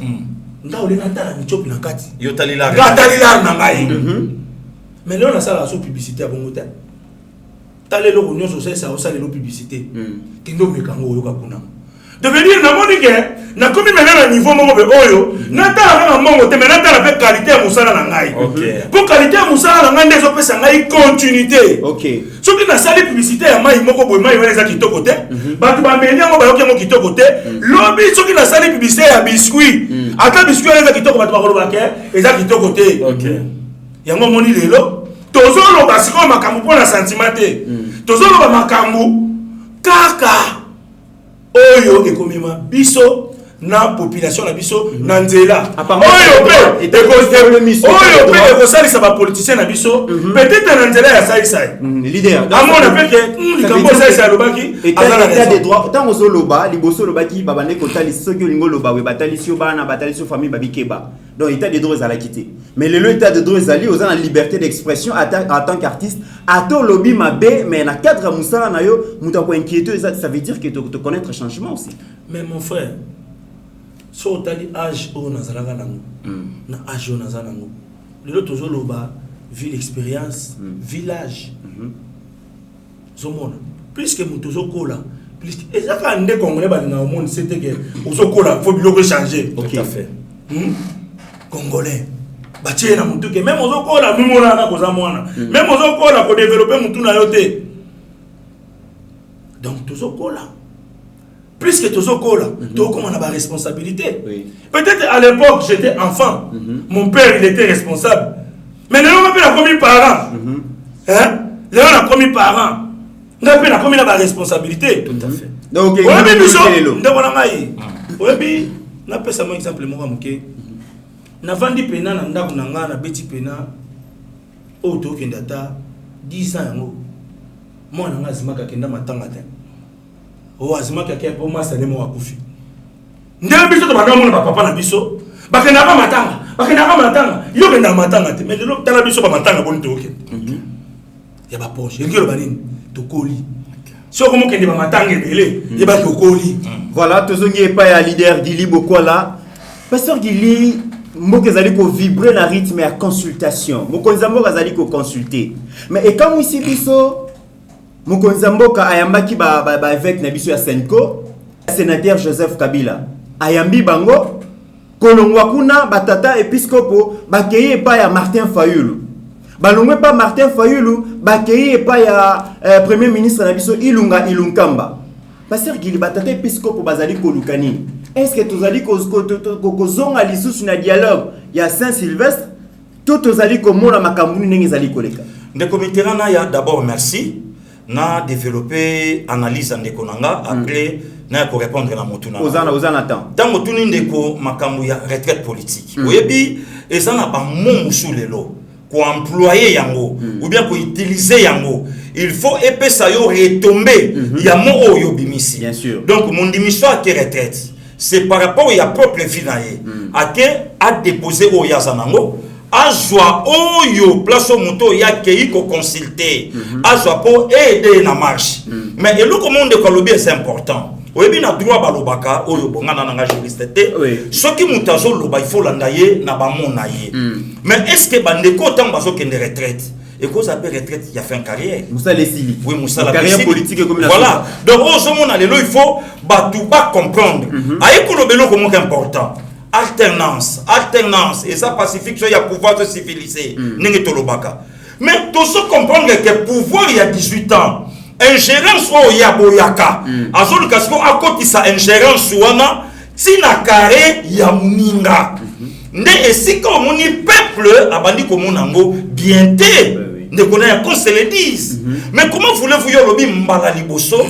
ndao le natala michopi na kati yo talila na ngai mais là on a ça la publicité à bongo ta talelo ko nyoso ça o salelo publicité kindo mekango yo kakuna devenir na moni ke na komi menana niveau moko be oyo natala na mongo te mais natala pe qualité ya musala na ngai pour qualité ya musala na ngai ndezo pesa ngai continuité. Soki na sali publicité ya mai moko boy mai wana kitoko te batu ba menya mo ba yoke mo kitoko te lobi soki na sali publicité ya biscuit ata biscuit eza kitoko batu ba koloba ke eza kitoko te. Yango moni lelo tozolo ba siko makambo pona sentiment te tozolo ba makambo kaka oyo ekomema biso na population na biso na nzela oyo pe ekosalisa bapoliticien na biso peut-être na nzela ya saisai leader amona peke likambo saisai alobaki état de droit tant ozoloba liboso lobaki babande kotalisa soki olingo loba we batalisi yo bana batalisi yo famille babikeba donc état de droit ezalaki te mais le état de droit ezali oza na liberté d'expression en tant qu'artiste ato lobby mabe mais na cadre musala na yo muta ko inquiéter ça veut dire que te connaître changement aussi. Mais mon frère so tali âge o nazalaka nango na âge o nazala nango lelo tozoloba ville expérience, village. Zomona. Plus que mon tozo cola, plus et ça fait un des Congolais dans le monde, c'était que ozo cola, faut bien changer. Tout à fait. Congolais. Batie na mutu que même ozo cola, même on a koza mwana. Même ozo cola pour développer mutu na yote. Donc tozo cola. Plus que tozo cola, toi comment on a la responsabilité. Peut-être à l'époque j'étais enfant, mon père il était responsable. Mais nous on a commis parents. Hein? Là on a commis parents. On a commis la responsabilité. Tout à fait. Donc on a mis nous oui, na pesa moi exemple mo kamuke. Na vandi pena na ndako na nga na beti pena. O to kenda ta 10 ans yango. Moi na nga zimaka kenda matanga te. O azimaka ke po masa ne mo akufi. Ndela biso to bana mo na papa na biso. Bakenda ka matanga. Bakenda ka matanga. Yo kenda matanga te. Mais lelo tala biso ba matanga bon te okende. Ya ba poche. Ngiro banini to koli. Si on commence à matanga belé, il va te koli. Voilà, tout ce qui est pas leader Gili Bokola. Pasteur Gili, moi que j'allais vibrer le rythme à consultation. Moi que j'allais consulter. Mais et quand ici biso, moi que j'allais ayamba qui ba avec nabiso ya Senko, sénateur Joseph Kabila. Ayambi bango, kolongwa kuna batata episcopo bakeye pa ya Martin Fayulu. Balongwe pas Martin Fayulu, bakeye pa ya premier ministre nabiso Ilunga Ilunkamba. Pasteur Gili batata episcopo bazali kolukani. Est-ce que tu allez kozonga lisusu na dialogue ya Saint-Sylvestre tout ozali komona makambuni ndenge ezali koleka? Ndeko Mitterrand ya d'abord merci na développer analyse ndeko nanga après na ko répondre na motuna. Ozana temps. Tango tuni ndeko makambu ya retraite politique. Oyebi ezana ba momusu lelo ko employer yango ou bien ko utiliser yango. Il faut epesa yo retomber ya mo oyo bimisi. Bien sûr. Donc mon démission à retraite c'est par rapport à propre vie naie à déposer au yazanango à joie oyo place au moto ya kei ko consulter à joie pour aider na marche mais et le monde de Colombie c'est important oyebi na droit balobaka oyo bongana na juriste te soki mutazo loba il faut landaye na ba mona ye mais est-ce que bandeko tant bazo kende retraite et cause après retraite il a fait une carrière Moussa Lessili oui Moussa la carrière politique et communication voilà donc au moment là il faut pas comprendre aïe kolobelo comme important alternance et ça pacifique il y a pouvoir de civiliser n'enge tolobaka mais tout ça comprendre que pouvoir il y a 18 ans ingérence au ya boyaka azolu kasko akoti sa ingérence wana tina carré ya muninga nde esika omoni peuple abandi komonango bien te ne connaît qu'on se le dise mais comment voulez-vous yo lobi mbala liboso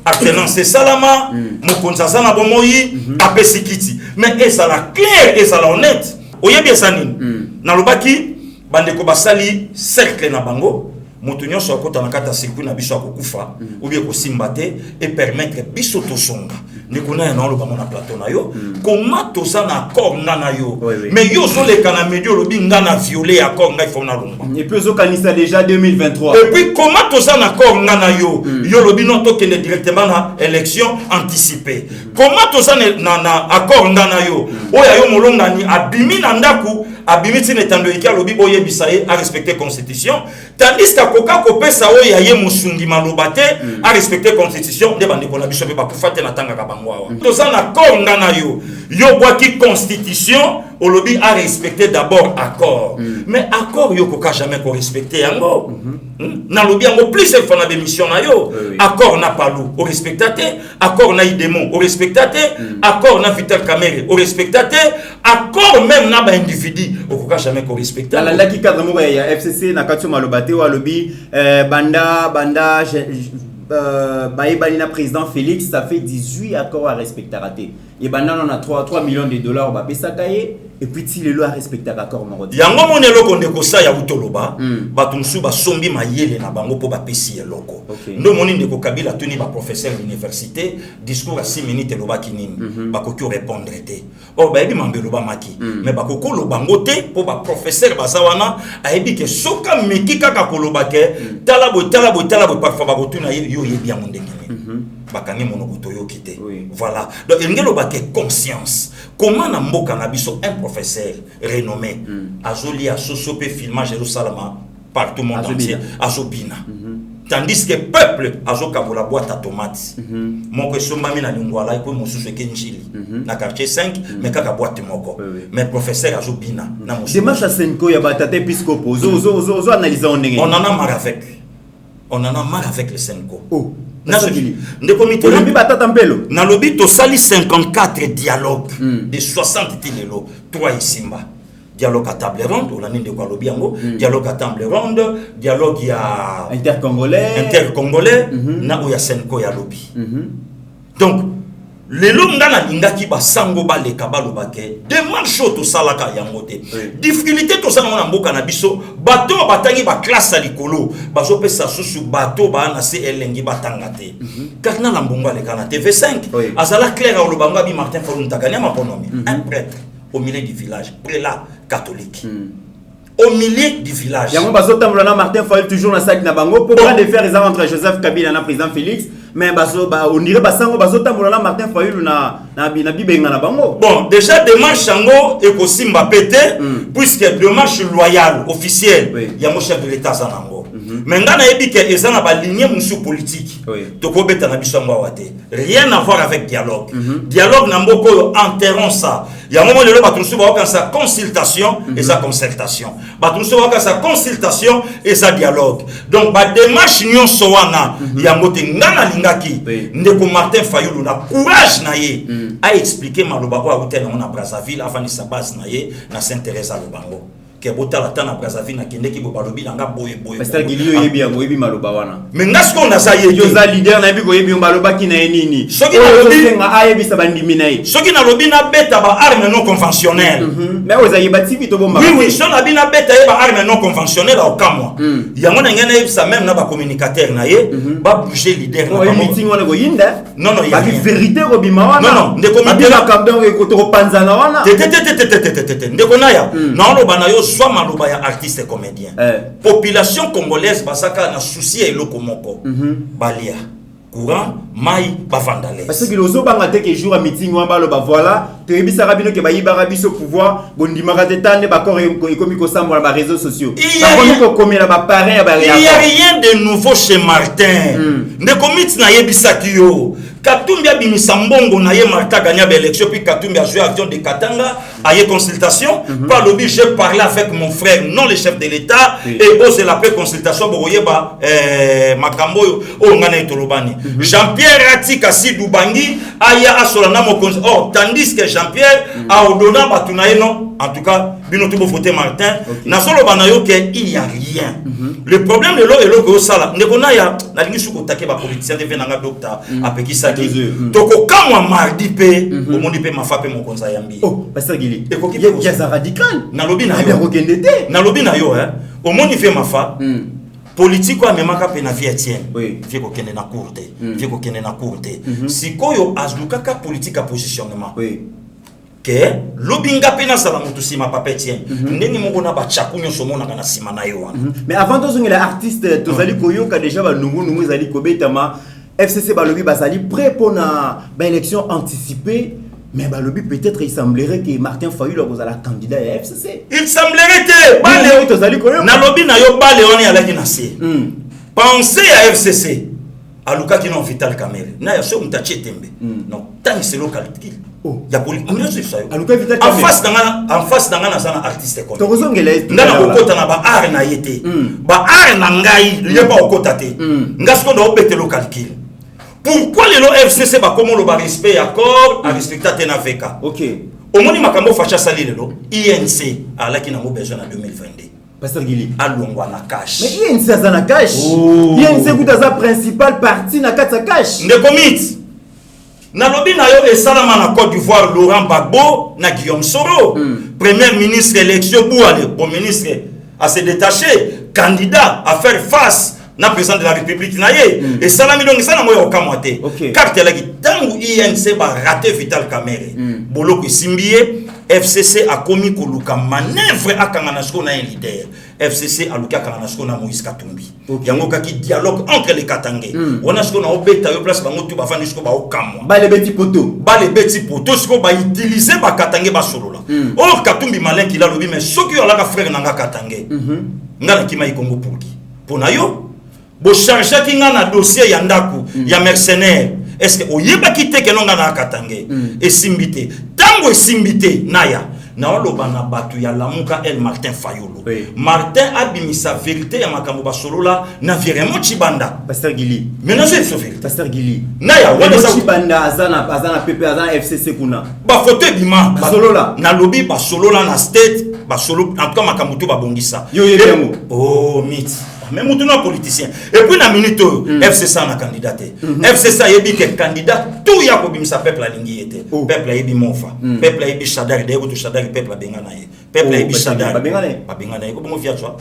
alternance salama mokonza sana bomoyi apesikiti mais ça la clair et ça la honnête oyebi sanini na lobaki bandeko basali cercle na bango moto nyonso akota na kata circuit na biso akokufa ou bien kosimba te et permettre biso tosonga ndeko na na loba na plateau na yo comment toza na accord ngana yo mais yo so le kana medio lobi ngana violer accord ngai fona lumba et puis zo kanisa déjà 2023 et puis comment toza na accord ngana yo yo lobi non to kende directement na élection anticipée comment toza na accord ngana yo oya yo molonga ni abimi na ndaku abimi tine tando iki lobi boye bisaye à respecter constitution tandis que koka kopesa oya ye musungi malobate à respecter constitution de bande ko na biso be ba kufate na tanga ka bangwa toza na accord ngana yo bwaki constitution au lobby a respecté d'abord accord mais accord yo koka jamais ko respecter yango na lobby yango plus il faut na mission na yo accord na palu au respectaté accord na idémon au respectaté accord na Vital Kamerhe au respectaté accord même na ba individu au koka jamais ko respecter la ki cadre mo ya FCC na katio malobate wa lobby banda Baïbalina président Félix, ça fait 18 accords à respecter à rater. Et maintenant on a 3 millions de dollars, on va payer ça et puis si le loi respecte l'accord marodi. Yango monelo konde ko sa ya utoloba, batumsu ba sombi mayele na bango po ba pesi eloko. Ndo moni ndeko Kabila tuni ba professeur d'université, discours à 6 minutes loba kinini, ba ko répondre te. Oh ba ebi mambelo ba maki, mais ba ko lobango te po ba professeur ba sawana ayebi ke soka meki kaka koloba ke tala boy parfois ba ko tuna yo yebi ya mondengene. bakangi monokoto yo kité. Oui. Voilà. Donc il ngelo ba conscience. Comment na mboka na biso un professeur renommé azoli a sosopé filmage Jérusalem partout monde entier azobina. Tandis que peuple azokabola boîte à tomates. Mon que sombami na lingwala iko mosusu kenjili na quartier 5 mais kaka boîte moko. Mais professeur azobina na mosusu. Démarche à Senko ya batata episcopo. Zo analyser on On en a marre avec. On en a marre avec le Senko. Oh. Na comité na lobby to sali 54 dialogues de 60 tilelo 3 isimba. Dialogue à table ronde, on a mis de quoi lobby yango, dialogue à table ronde, dialogue ya intercongolais, na ou ya Senko ya lobby. Donc les longa na lingaki ba sango ba le kabalo bake, démarche to salaka yango te. Difficulté to sanga na mboka na biso, bato batangi ba classe à likolo, bazo pesa susu bato ba na se elengi batanga te. Kakna la mbongo le kana TV5, azala clair au lobanga bi Martin Fayulu takanya maponomi, un prêtre au milieu du village, prélat catholique. Au milieu du village. Yango bazota mulana Martin Fayulu toujours na sac na bango pour prendre des faire entre Joseph Kabila na président Félix, mais bazo on dirait basango bazota mulana Martin Fayulu na bibenga na bango. Bon, déjà démarche sango et ko simba pété puisque démarche loyale officielle, il y a mon chef de l'état zanango. Mais ngana yebi ke ezana ba ligne musu politique. To ko beta na biso ngwawate. Rien à voir avec dialogue. Dialogue na mboko interrompt ça. Il y a un moment lelo batunsu ba ka sa consultation et sa concertation. Batunsu ba ka sa consultation et sa dialogue. Donc ba démarche nyon sowana ya mote ngana lingaki ndeko Martin Fayulu na courage na ye a expliquer maloba ko akutela na Brazzaville afin de sa base na ye na Saint-Thérèse à Lubango. Que botala tana Brazzaville na kende ki bobalobi nga boye. Pasteur Gilio yebi yango yebi maloba wana. Mais ngasko na sa ye yo za leader na yebi ko yebi maloba ki na nini. Soki na lobi nga ayebi sa bandimi na ye. Soki na lobi na beta ba arme non conventionnelle. Mais oza yeba tivi to bomba. Oui, so na bina beta ye ba arme non conventionnelle au kamwa. Yango na ngena yebi sa même na ba communicateur na ye ba bouger leader na ba meeting wana ko yinda. Non il y a vérité ko bima wana. Non, ndeko mitela kabdon ko to panzana wana. Ndeko na ya. Na lo bana yo soit maloba ya artiste et comédien. Population congolaise basaka na souci et lokomoko. Balia. Courant, mai, bavandale. Parce que les autres que jour à meeting ou ba voilà, te ebisa rabino ke ba yibara biso pouvoir, bondima ratetane ba corps économique sambo na ba réseaux sociaux. Ba ko komela ba parrain ba il y a rien de nouveau chez Martin. Ne commit na yebisa kiyo. Katumbi abimisa mbongo na ye Martin gagna ba élection puis Katumbi a joué avion de Katanga, a eu consultation, par lobby j'ai parlé avec mon frère non le chef de l'état et ose la paix consultation boye ba makambo o ngana itolobani. Jean-Pierre Rati Kasi Dubangi aya asolana mo tandis que Jean-Pierre a ordonné batunaye non en tout cas bino tout voter Martin na solo banayo que il y a rien. Le problème de l'eau et l'eau que ça là ne kona ya la ligne sous attaquer ba politicien de venanga docteur apekisa ki toko kamwa mardi pe o moni pe mafape mo konza yambi. Oh pasteur Gili ya za radical na lobi na yo kokendete na lobi na yo o moni fe mafa politique a même ka pena vie Etienne vie ko kende na courte vie ko kende na courte sikoyo azluka ka politique a positionnement que lobinga pena sala mutu sima papa Etienne ndeni moko na ba chakunyo somona kana sima na yo wana. Mais avant de les artistes tozali koyoka déjà ba nungu ezali kobetama FCC balobi bazali prêt pour na ba élection anticipée. Mais balobi peut-être il semblerait que Martin Fayulu a la candidat à FCC. Il semblerait que bale na lobi na yo bale on ya laki na se. Pensez à FCC. À Luka qui non Vital Kamere. Na ya so mutache tembe. Non, tant c'est local qu'il. Ya politique on est ça. À Luka Vital Kamere. En face d'anga na sana artiste comme. To kozongela. Ndana okota na ba art na yete. Ba art na ngai, lié pas okota te. Ngasko do obete local qu'il. Pourquoi les FCC va comme le respect accord à respecter Tenafeka? Ok. Au moins makambo facha sali lelo INC à la qui n'a besoin en 2022. Pasteur Gili. Alongwa na cash. Mais INC ça na cash. INC kuta sa principal parti na kata cash. Ne commit. Na lobby na yo et salama na Côte d'Ivoire Laurent Gbagbo na Guillaume Soro. Premier ministre élection Bouale, bon ministre à se détacher, candidat à faire face na président de la République naye et salami donc ça na moyo okamwate carte la gitangu INC ba raté Vital Kamere boloko simbié FCC a commis koluka manœuvre akangana siko na leader. FCC a luka kangana siko na Moïse Katumbi. Yango kaki dialogue entre les Katangais. On a siko na obeta yo place bango tu ba vandi siko ba okamwa. Ba le beti poto siko ba utiliser ba Katangais ba solola. Or Katumbi malin ki la lobi mais soki yo la ka frère nanga Katangais. Ngana kima ikongo pour qui? Pour na yo bo charger ki ngana dossier ya ndaku ya mercenaire. Est-ce que oyeba kite ke nonga na Katangais et simbité tango simbité naya na loba na batu ya lamuka El Martin Fayulu. Martin abimisa vérité ya makambo ba solola na vraiment Chibanda Pasteur Gili. Maintenant c'est vérité. Pasteur Gili. Naya wala Chibanda azana PP azana FCC kuna. Ba photo bima ba solola na lobby ba solola na state ba solo en tout cas makambo to ba bongisa. Yo yemo. Oh mythe. Même un politicien. Et puis, dans la minute, FCC a candidaté. FCC a dit que candidat, tout y a pour sa peuple à l'ingé était. Peuple a dit Monfa. Peuple a dit Chadar, d'ailleurs, tout Chadar, peuple a Benganaye. Peuple a dit Chadar. Pas Benganaye, comment on vient toi?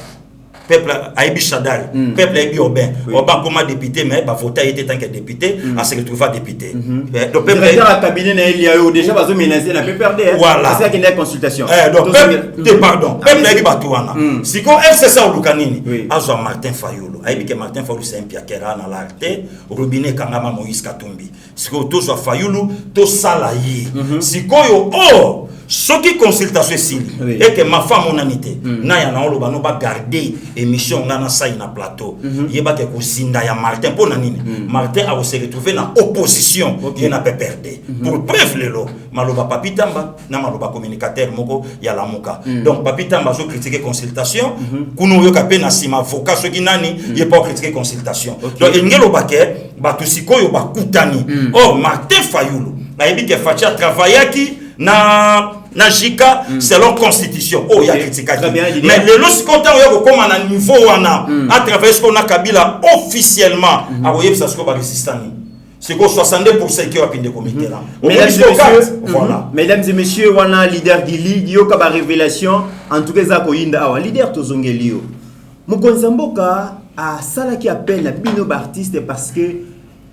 Peuple a dit Chadar. Peuple a dit Aubin. Aubin, comme député, mais va voter, il était tant que député, à se retrouver député. Donc, peuple a cabinet, il y a déjà pas menacé la PPRD. Voilà. C'est qu'il y a une consultation. Donc, pardon. Peuple a dit Batouana. Si quand FCC a Lukanini, Azo Martin Fayulu, a dit que Martin Fayulu c'est un Piakera dans l'arte, Robinet Kangama Moïse Katumbi. Si quand tu as Fayulu, tu salaye. Si quand oh, ce qui consultation ici, et que ma femme mon amité, n'a na olo bano ba garder émission ngana sa ina plateau. Yeba ke ko sinda ya Martin pour nanini. Martin a se retrouvé dans opposition, il n'a pas perdu. Pour bref lelo, maloba papitamba na maloba communicateur moko ya la muka. Donc papitamba zo critiquer consultation, kuno yo kapé na sima avocat so kinani, il pas critiquer consultation. Donc ngelo baké ba tusiko yo ba kutani. Oh Martin Fayulu, na yebi ke facha travaillaki na jika selon constitution oh ya critique mais le lorsque content yo comme na niveau wana à travers ce qu'on a Kabila officiellement a voyé ça ce qu'on va résistani c'est que 62% qui a pris de comité là voilà mesdames et messieurs wana leader Gili yo ka ba révélation en tout cas za ko yinda awa leader tozongelio Mokonzi Mboka a sala qui appelle la bino artiste parce que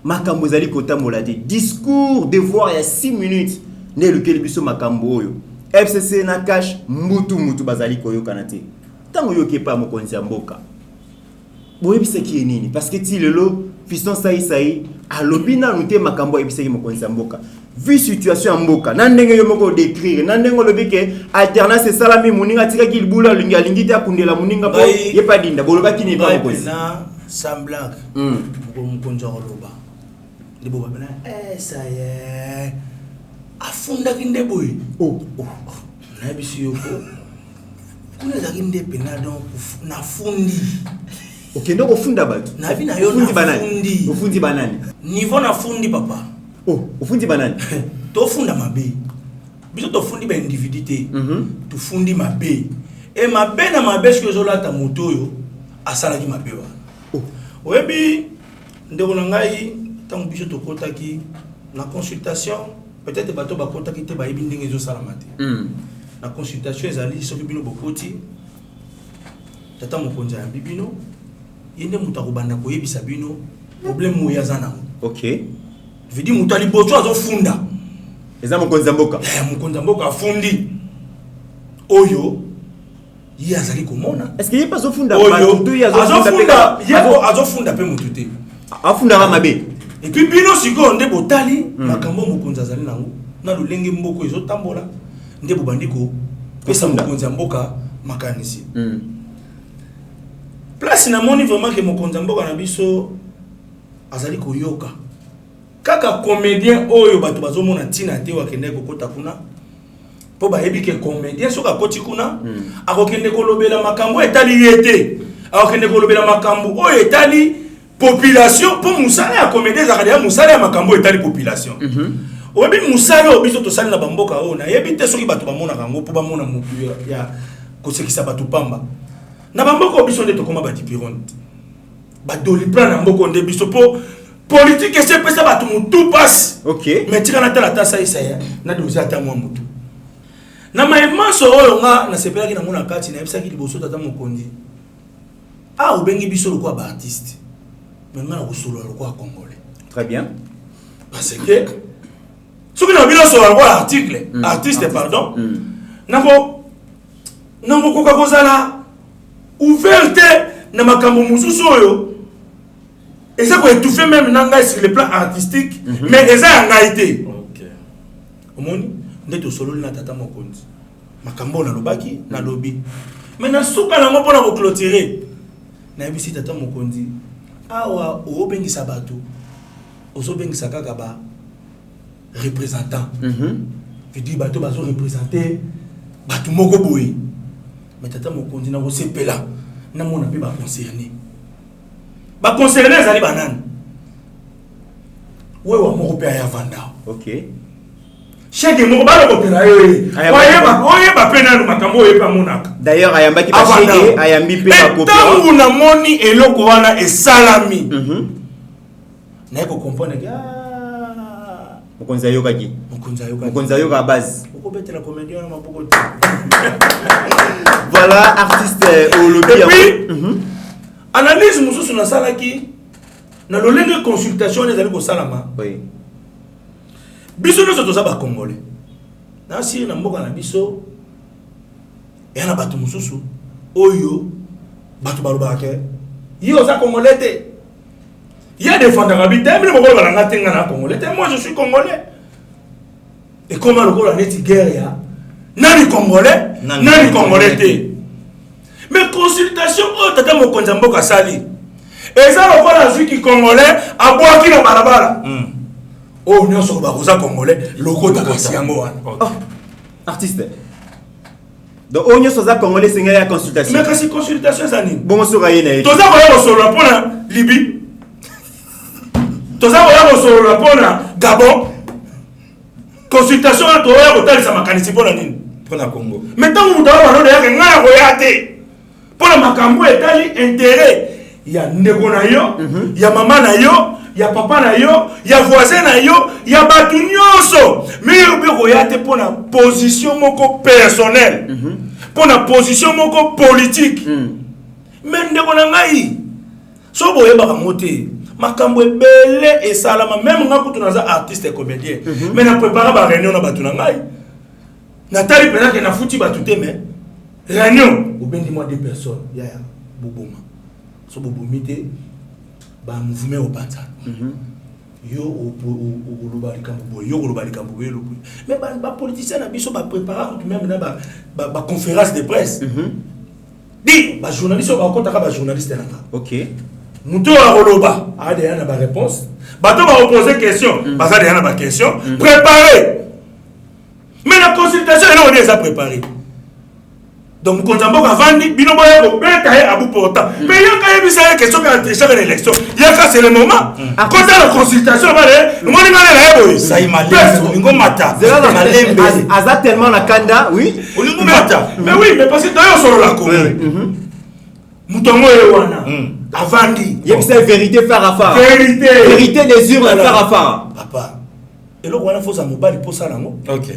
makambo zali kota molade discours devoir il y a 6 minutes ne lequel biso makambo oyo FCC na cash mutu bazali koyo kanate tango yo kepa Mokonzi Mboka boye bisaki nini parce que ti lelo fiston sai alobina nute makambo ebisaki Mokonzi Mboka vu situation Mboka na ndenge yo moko décrire na ndenge lobike alternance salami muninga tika kilbula lingi ta kundela muninga po yepa dinda bolobaki ni pa Mokonzi na semblant Mokonzi Loba libo bana ça y est afunda kinde boy na bisi yoko kuna za kinde pena donc na fundi okendo ko funda batu na vi na yo na fundi ofundi banani niveau na fundi papa ofundi banani to funda mabe biso to fundi ba individuité to fundi mabe et mabe na mabe ce que zolata moto yo asala ki mabe wa oyebi ndeko na ngai tant biso to kotaki na consultation peut-être bato ba kota ki te ba yebi ndenge zo salamate na consultation ezali soki bino bokoti tata Mokonzi ya bibino yende muta ko banda ko yebisa bino problème mo yazana OK vidi muta liboto azo funda eza Mokonzi Mboka Mokonzi Mboka fundi oyo yi azali komona est-ce que yi pas zo funda bato to yi azo funda pe mutute afunda ba mabe et puis bino siko nde botali makambo Mokonzi azali nango na lolenge mboko ezo tambola nde bobandiko pesa Mokonzi Mboka makanisi place na moni vraiment que Mokonzi Mboka na biso azali koyoka kaka comédien oyo bato bazomona tina te wakende kokota kuna po ba yebi ke comédien soka koti kuna akokende kolobela makambo etali yete akokende kolobela makambo oyo etali population pour musala ya comédien zakadia musala ya makambo etali population oyebi musala oyo biso tosali na bamboka oyo na yebi te soki bato bamona kango po bamona mutu ya kosekisa bato pamba na bamboka biso nde tokoma badipironte badoli plan na mboko nde biso po politique ese pesa bato mutu passe OK mais tika na tala tasa isaya na dozi ata mwa mutu na maemanso oyo nga na sepelaki na mona kati na yebisaki liboso tata Mokonzi obengi biso lokwa ba artiste mais nga na kosolola lokwa congolais très bien parce que soki na bino solola lokwa article artiste pardon nango koka kozala ouverte na makambo mususu oyo eza ko étouffer même nanga sur le plan artistique mais eza ya ngai te omoni ndeto solo na tata mokonzi makambo na lobaki na lobi mais na suka nango mpona koclôturer na yebisi tata mokonzi awa obengisa bato ozobengisa kaka ba représentant je dis bato bazo représenter bato moko boye mais tata mokonzi na kosepela na mona pe ba concerné ezali banani wewa moko pe aya vanda OK cheke moko balokotela yo oyeba pe nanu makambo oyepa monaka d'ailleurs ayambaki ba cheke ayambi pe ba copie ntango namoni eloko wana esalami naye kocomprendre ke mokonzi ayokaki mokonzi ayoka base okobetela comédien na maboko te voilà artiste olobi puis analyse mosusu nasalaki na lolenge consultation ezali kosalama biso nyonso toza bacongolais nasi na mboka na biso eya na bato mosusu oyo bato balobaka ke ye oza congolais te ye défendaka bi te mine mokolo balanga te nga na congolais te moi je suis congolais ekoma lokola neti guerre ya nani congolais te mais consultation oyo tata mokonzi ya mboka asali eza lokola azwiki congolais abwaki na balabala oyo nyonso bakoza congolais lokotaka si yango wana artiste donc oyo nyonso aza congolais esengeli ya consultation mais kasi consultation eza nini bongo soka ye na ye toza koya kosolola mpona libi toza koya kosolola mpona gabon consultation wana toya kotalisa makanisi mpona nini mpona congo mais ntango moto awa balode yake ngai ya koya te mpona makambo etali intérêt ya ndeko na yo ya mama na yo ya papa na yo ya voisin na yo ya bato nyonso mais yobe koya te mpona position moko personnelle mpona position moko politique mais ndeko na ngai so boyebaka ngo te makambo ebele esalama même nga kutu naza artiste et comédien mais na prépare ba réunion na bato na ngai natali mpenza ke nafuti bato te mais réunion obendi moi 2 personnes yaya boboma so bobomi te bamouvement obanzana yo oloba likambo boye yo koloba likambo boye loboye mais bapoliticien na biso baprépara kutu même na baconférence de presse di bajournaliste oyo bakotaka bajournaliste nanga OK moto akoloba adeya na baréponse bato baopose question baza deya na baquestion préparé mais la consultation eloko nde eza préparé donc mokonzi ya mboka avandi bino boya kobeta ye abuporta mais yaka yebisa ye question ka entretien na élection yaka c'est le moment kota la consultation bale omoni nga lela ye boye olingo mata aza tellement na kanda oui olingo mata mais oui mais parce que toyo osolola kongo moto yango ye wana avandi yebisa vérité faire affaire vérité des urnes faire affaire papa eloko wana fosa mobali posala ngo OK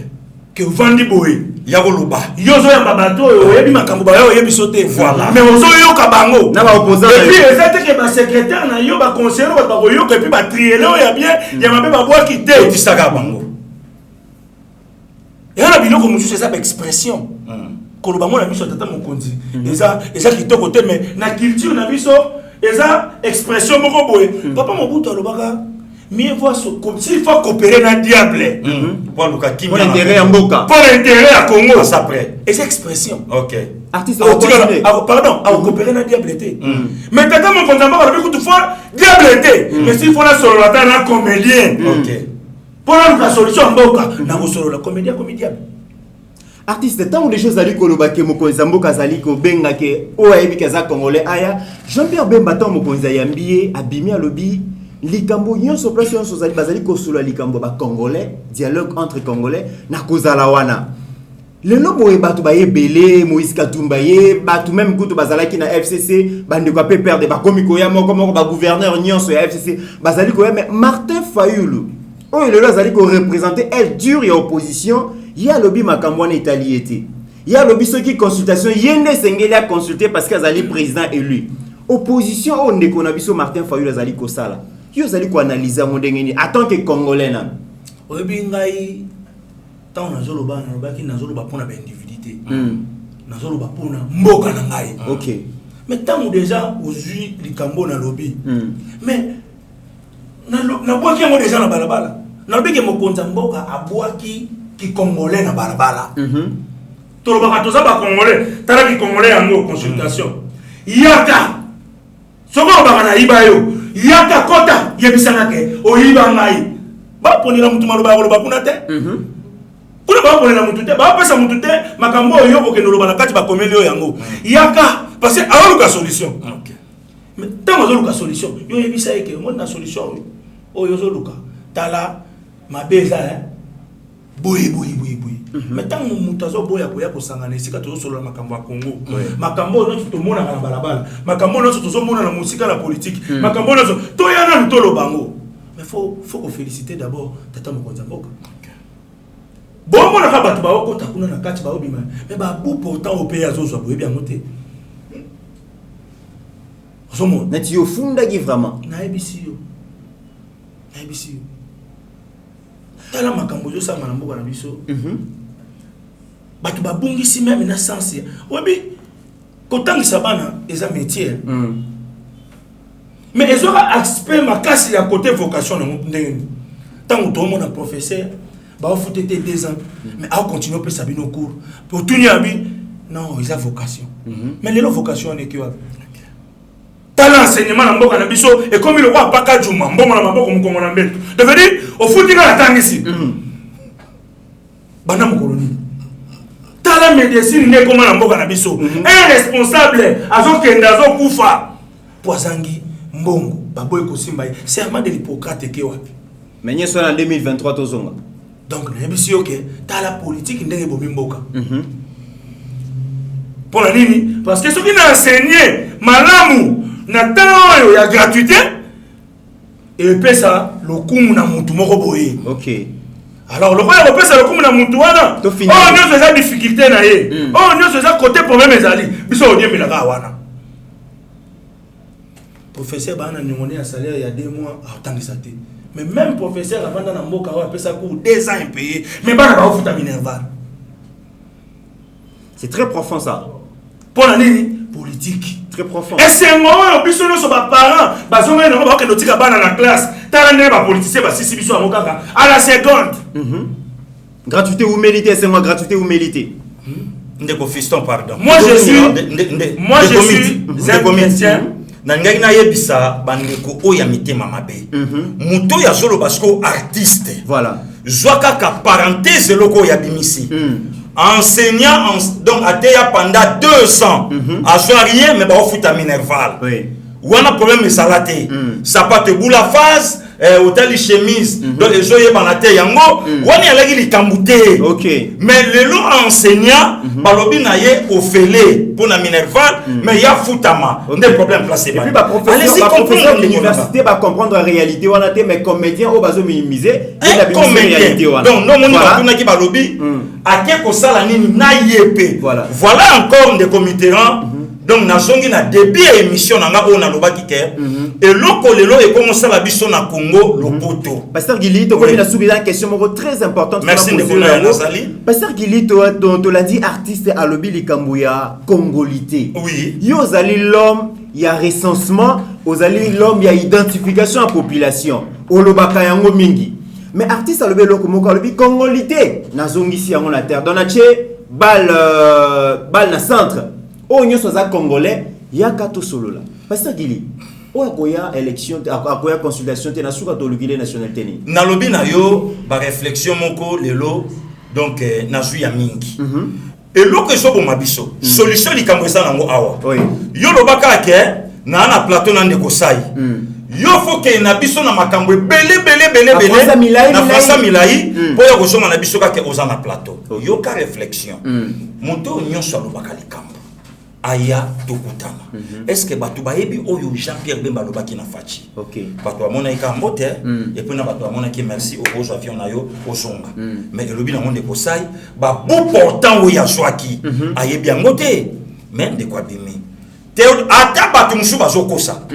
que vandi boye ya koloba yo zoyamba bato oyo oyebi makambo bayo oyebi so te voilà mais ozoyoka bango na baopposant et puis eza te ke basekrétaire na yo baconseiller bato bakoyoka et puis batriele oyo ya bien ya mabe babwaki te otisaka bango eya na biloko mosusu eza baexpression koloba ngo na biso tata mokonzi eza kitoko te mais na culture na biso eza expression moko boye papa mobutu alobaka mieux vaut s'il faut coopérer na diable pour l'intérêt à Mboka pour l'intérêt à Congo ça après et c'est expression OK artiste pardon à coopérer na diable mais tata mon contemporain alors que toutefois diable mais s'il faut la solo la comédien OK pour la solution Mboka na solo la comédien artiste tant des choses ali kolobake mokonzi mboka zali ko benga ke o ayebi kaza congolais aya Jean-Pierre Bemba tant mokonzi yambié abimi alobi likambo nyonso place nyonso zali bazali ko solo likambo ba congolais dialogue entre congolais na kozala wana lelo boye bato ba yebele Moïse Katumba ye bato même kutu bazalaki na FCC bande ko pe perdre ba komiko ya moko ba gouverneur nyonso ya FCC bazali ko mais Martin Fayulu o lelo azali ko représenter elle dure ya opposition. Il y a lobby makambo en Italie été. Il y a lobby ceux qui consultation yende sengeli a consulter parce que azali président élu. Opposition on ne connait biso Martin Fayulu azali ko sala. Yo azali ko analyser mon ndengeni en tant que congolais nan. Oyebi ngai tant nazoloba nalobaki nazoloba mpona baindividité nazoloba mpona mboka na ngai. Ok. Mais tant déjà ozwi likambo nalobi mais nabwaki yango déjà na balabala nalobi ke mokonzi ya mboka abwaki kikongolais na balabala tolobaka toza bakongolais tala kikongolais yango consultation yaka soko obaka na yiba yo yaka kota yebisanga ke oyiba ngai baponela mutu maloba ya koloba kuna te kuna baponela mutu te bapesa mutu te makambo oyo okende oloba na kati bakomeli oyo yango yaka parce que azoluka solution. Mais tant azoluka solution yo yebisa eke mo na solution oyo ozoluka tala mabeza boyi. Mais tant mutu azoboya koya kosangana esika tozosolola makambo ya Congo makambo oyo tomona na balabala makambo oyo tozomona na musika na politique makambo oyo toyana lutolo bango. Mais faut féliciter d'abord tata mokonzi mboka. Bon mon na bato ba okota kuna na kati ba obima mais ba bu pourtant au pays azozwa boyebi yango te. Zomo na ti ofunda ki vraiment na ABC yo tala makambo yo sama na mboka na biso bato babungisi même na sens obi kotangisa bana eza métier mais ezoka aspect makasi ya côté vocation na ndenge tant to mona professeur ba ofute te 2 ans mais a continuer pe sabino cours pour tout abi non ils a vocation mais les vocation on est que tala enseignement na mboka na biso et comme le roi paka juma mbongo na maboko mkongo na mbeto de veut dire au futi ka tangisi bana mokoloni tala médecine ne comme na mboka na biso un responsable azokenda azokufa poazangi mbongo baboy ko simba serment de l'Hippocrate ke wapi mais nyeso na 2023 tozonga donc na biso yoke tala politique ndenge bomi mboka pour la nini parce que ceux qui n'a enseigné malamu na temps ya gratuité et pesa lokumu na mutu moko boye. OK. Alors le roya pesa lokumu na mutu wana. Oh nous faisons difficulté na ye. Oh nous faisons côté problème ezali. Biso odie milaka wana. Professeur bana nyongone ya salaire ya 2 mois atangisa te. Mais même professeur avant na mboka wa pesa cours 2 ans impayé. Mais bana ba ofuta minerval. C'est très profond ça. Pour la nini politique. Très profond. Et c'est un moment où biso no so ba parents bazonga na ba ke notika bana na classe tala ne ba politicien ba sisi biso ngo kaka à la seconde. Gratuité ou mérité, c'est moi gratuité ou mérité. Ndeko fiston pardon. Moi je suis un chrétien. Na ngai na yebisa bandeko oya mitema mabe. Muto ya zolo basko artiste. Voilà. Zwaka ka parenthèse loko ya bimisi. Enseignant donc à Théa pendant 2 ans à soit rien mais bah au foot à Minerval ou on a problème mais ça raté ça pas te boule la phase hôtel chemise donc les gens y est la Théa yango on y a là qui camouté OK mais le long enseignant balobi na ye au félé pour na Minerval mais il y a footama des problèmes placés et puis bah professeur de l'université va comprendre la réalité on a été mais comédien au bazo minimiser la réalité donc non mon ni qui balobi ake ko sala nini na yepé voilà encore des comitéran donc nazongi na début émission nanga o na lobaki ke et loko lelo e commence la biso na Congo lopoto pasteur Gili to komi na soubi la question moko très importante merci de vous nazali pasteur Gili to l'a dit artiste alobi likambo ya congolité oui yo zali l'homme ya recensement ozali l'homme ya identification à population olobaka yango mingi mais artiste alobi loko moko alobi congolité nazongisi yango na terre donc na che bal na centre o nyoso za congolais yaka to solola pasteur Gili o akoya élection akoya consultation te na suka to lugile nationalité ni nalobi na yo ba réflexion moko lelo donc na zu ya mingi et loko so bo mabiso solution likambo esa nango awa yo lobaka ke na plateau na ndeko sai yo faut que na biso na makambo belé na fasa milai po ya kosoma na biso ka ke oza na plateau yo ka réflexion moto nyonso alobaka likambo aya tokutana est-ce que batu bayebi oyo Jean-Pierre Bemba lobaki na fachi OK batu amona ikambo te et puis na batu amona ki merci au beau avion na yo osonga mais elobi na monde kosai ba bu portant oyo azwaki ayebi angote même de quoi bimi te ata batu musu bazokosa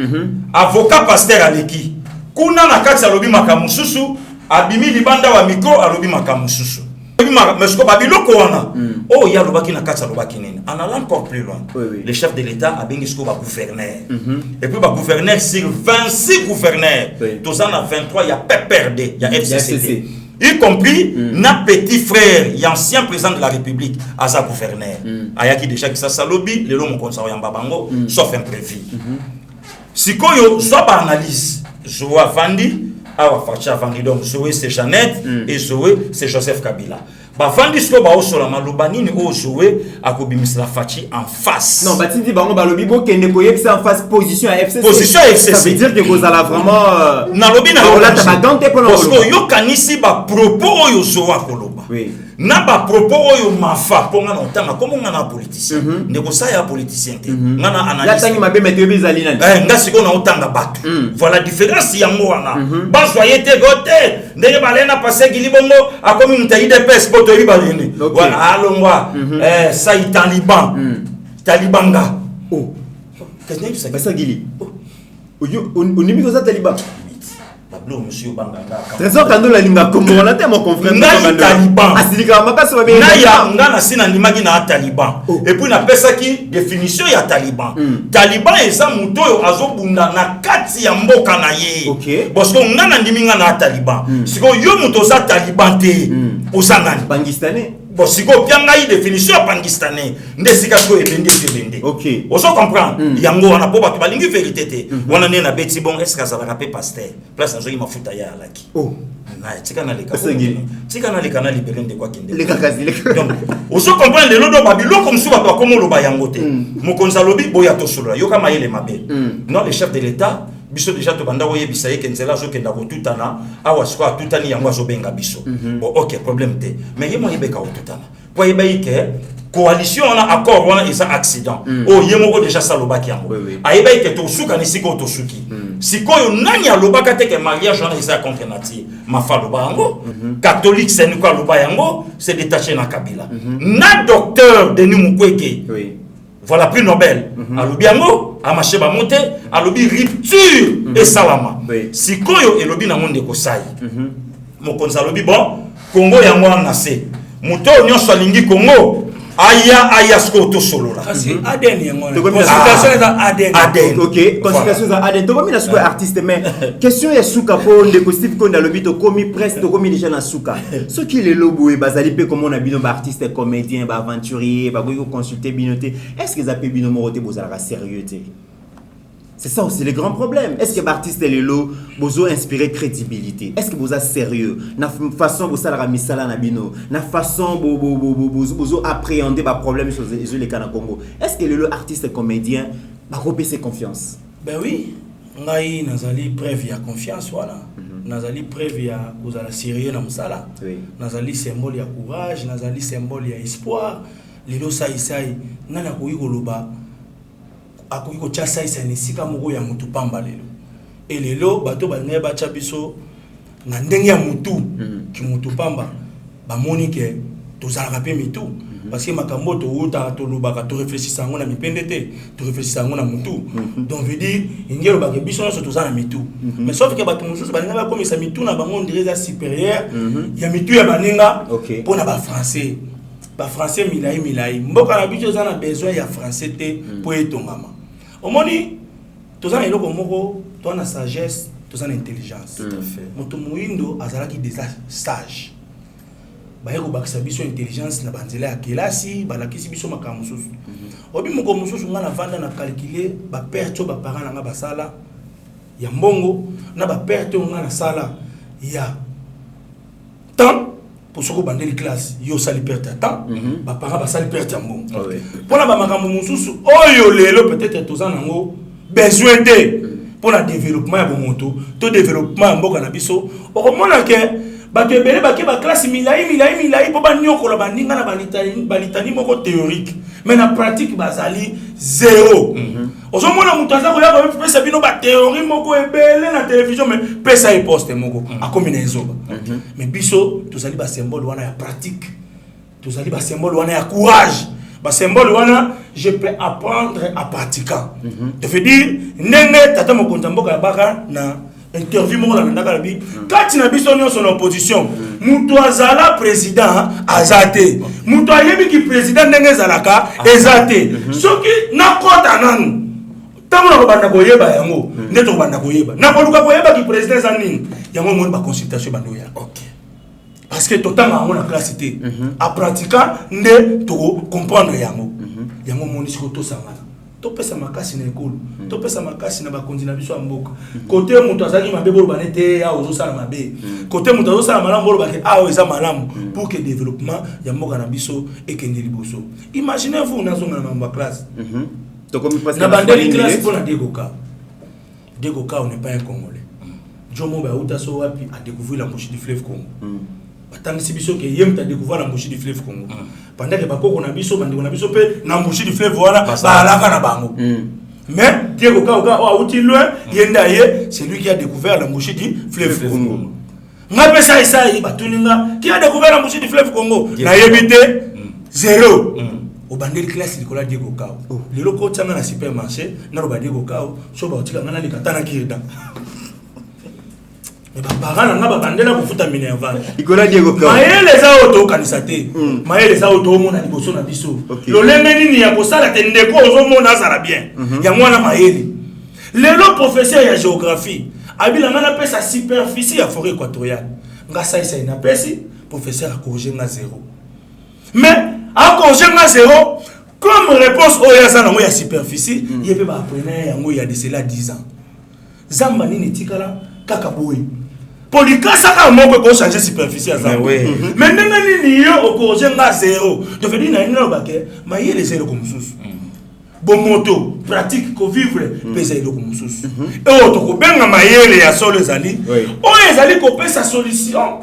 avocat pasteur aleki kuna na kati alobi makamususu abimi libanda wa micro alobi makamususu Mais ce que Babiloko wana, oh il y a le baki na katsa le baki nini. En allant encore plus loin, le chef de l'État a bien ce qu'on va gouverneur. Et puis va gouverneur sur 26 gouverneurs. Tous en a 23, il y a PPRD, il y a FCCD. Y compris na petit frère, il y a ancien président de la République, Aza gouverneur. Ayaki déjà qui ça salobi, le long comme ça yamba bango, sauf imprévu. Si koyo soit par analyse, je vois Fandi, awa Facha Fandi donc Zoé c'est Jeannette et Zoé c'est Joseph Kabila. Ba Fandi sko ba osola malobani ni o Zoé akobimisla Fachi en face. Non, batindi bango balobi bo kende koyek c'est en face position à FCC. Position à FCC. Ça veut dire que vous allez vraiment na lobi na la tabagante pour parce que yo kanisi ba propos yo Zoé koloba. Oui. Na ba propos oyo mafa ponga na tanga comme ngana politicien ndeko sa ya politicien te ngana analyse la tangi mabe meto bizali nani nga siko na otanga bato voilà différence yango wana ba joyeux te gote ndenge balena passer gilibongo akomi mutayi de pes poto yi balene voilà alongwa ça y taliban talibanga oh qu'est-ce que c'est ça gili oyo onimi ko ça taliban Pablo monsieur Banganga. Trésor Kandola linga kombo na te mon confrère Taliban. Asilika makasi ba bien. Na ya ngana sina nimagi na Taliban. Et puis na pesa ki définition ya Taliban. Taliban eza muto yo azobunda na kati ya mboka na ye. OK. Parce que ngana ndiminga na Taliban. Siko yo muto za Taliban te. Osangani. Pangistanais. Bon siko pianga yi définition ya Pangistanais. Ndesika ko ebende. OK. Oso comprendre. Yango wana po bato balingi vérité te. Wana ne na beti bon est-ce que ça va rapper pasteur. Place nazo mafuta ya alaki. Oh. Na tika na leka. Tika na leka na libéré de quoi kinde. Les kakazi. Donc, oso comprendre le lodo babilo comme suba to comme loba yangote. Mokonza lobi boya to solo. Yo kama yele mabe. Non le chef de l'État biso déjà to banda woye bisaye kenzela zo kenda ko tutana awa swa tutani yango zo benga biso. Bon OK problème te. Mais yemo yebeka o tutana. Po yebaike coalition on a accord on a isa accident. Oh yemo ko déjà salobaki yango. Ayebaike to suka ni siko to suki. Sikoyo nani alobaka te ke mariage on a isa contre nati. Mafaloba yango catholique c'est quoi loba yango c'est détaché na Kabila. Na docteur Denis Mukwege. Oui. Voilà prix Nobel. Alobi yango amache ba monte alobi rupture et salama. Sikoyo elobi na monde ko sai. Mokonza alobi bon Congo yango na se. Muto nyonso alingi Congo aya sko to solo la. C'est ADN yango. Consultation za ADN. OK, consultation za ADN. To komi na suka artiste mais question ya suka po ndeko Steve Konda lobi to komi presse to komi déjà na suka. Ce qui le lobo e bazali pe comme on a bino ba artiste comédien ba aventurier ba go consulter binoté. Est-ce que ça peut bino moroté bozala sérieux té? C'est ça aussi le grand problème. Est-ce que l'artiste Lelo bozo inspirer crédibilité? Est-ce que bozo sérieux? Na façon bozo la misala na bino, na façon bozo appréhender ba problème sur les cas na Congo. Est-ce que Lelo artiste comédien ba repérer ses confiance? Ben oui, ngai nazali preuve ya confiance voilà. Nazali preuve ya bozala sérieux na musala. Nazali symbole ya courage, nazali symbole ya espoir. Lelo sai nana ko yikoloba akoki ko chasa isa ni sika moko ya mutu pamba lelo et lelo bato balinga ba chabiso na ndenge ya mutu ki mutu pamba ba moni ke tozala pe mitu parce que makambo to uta to lobaka to réfléchissa ngona mipende te to réfléchissa ngona mutu donc veut dire ingelo ba ke biso no tozala mitu mais sauf que bato mususu balinga ba komisa mitu na bango ndreza supérieur ya mitu ya baninga pona ba français ba français milai mboka na biso za na besoin ya français te po etongama. Omoni tozana eloko moko to na sagesse tozana intelligence tout à fait moto muindo azalaki déjà sage bayeko bakisa biso intelligence na banzela ya kelasi balakisi biso makambo mususu obi moko mususu ngana vanda na calculer ba perte ba parents nga basala ya mbongo na ba perte ngana sala ya temps pour ce que bandeli classe yo sali perte à temps ba parents ba sali perte à mbongo pour la ba makambo mususu oyo lelo peut-être tozana ngo besoin de pour le développement ya bomoto to développement mboka na biso okomona ke bato ebele bake ba classe milai po ba nyokola baninga na balitani moko théorique mais na pratique bazali zéro ozomona mutu aza koya ba pesa bino ba théorie moko ebele na télévision mais pesa e poste moko akomi na ezoba mais biso tozali ba symbole wana ya pratique tozali ba symbole wana ya courage ba symbole wana je peux apprendre à pratiquer. Ça veut dire nenge tata mokonza mboka baka na interview moko na ndaka bi kati na biso nyonso na opposition mutu azala président azate mutu ayebi ki président ndenge ezalaka ezate soki nakota nanu tango na kobanda koyeba yango nde tokobanda koyeba na koluka koyeba ki président eza nini yango moni baconsultation bando ya parce que totanga yango na classe te a pratiquant nde toko comprendre yango yango moni siko tosangana topesa makasi na ekolo topesa makasi na bakonzi na biso ya mboka kote mutu azalaki mabe bolo bane te awa ozosala mabe kote mutu azosala malamu bolo bake awa eza malamu pour que développement ya mboka na biso ekende liboso. Imaginez vous nazonga na mambo ya classe na bandeli classe pour la Degoka on n'est pas un Congolais. Jomo ba uta so wapi a découvert la mouche du fleuve Congo. Batangisi biso ke yem ta découvert la mouche du fleuve Congo. Pendant que bakoko na biso bandeko na biso pe na mouche du fleuve wana ba alaka na bango. Mais Degoka o uti loin yenda ye, c'est lui qui a découvert la mouche du fleuve Congo. Ngape ça isa batuninga qui a découvert la mouche du fleuve Congo na yebite zéro. Au bandeli classe Nicolas Diego Kao. Le loco tanga na supermarché, na roba Diego Kao, so ba otika ngana likatana kirida. Mais parents na ba bandela ko futa minerval. Nicolas Diego Kao. Maele za auto kanisate. Maele za auto mona liboso na biso. Lo lengeni ni ya kosala te ndeko ozo mona zara bien. Ya mwana maele. Le professeur ya géographie, abila ngana pesa superficie ya forêt équatoriale. Ngasa isa ina pesi, professeur a corrigé nga 0. Mais à congé à 0, comme réponse au Yazan à superficie, il y a pas apprenant il y a de cela 10 ans. Zambani netikala kakaboui. Pour les cas, ça a moins que changer superficie à Zambani. Mais n'importe ni yo au congé à 0. Je veux dire, n'a pas que mais il est 0 comme sous. Bon moto pratique ko vivre pesa ilo comme sous. Et autre ko benga mayele ya solo zali. O ezali ko pesa solution.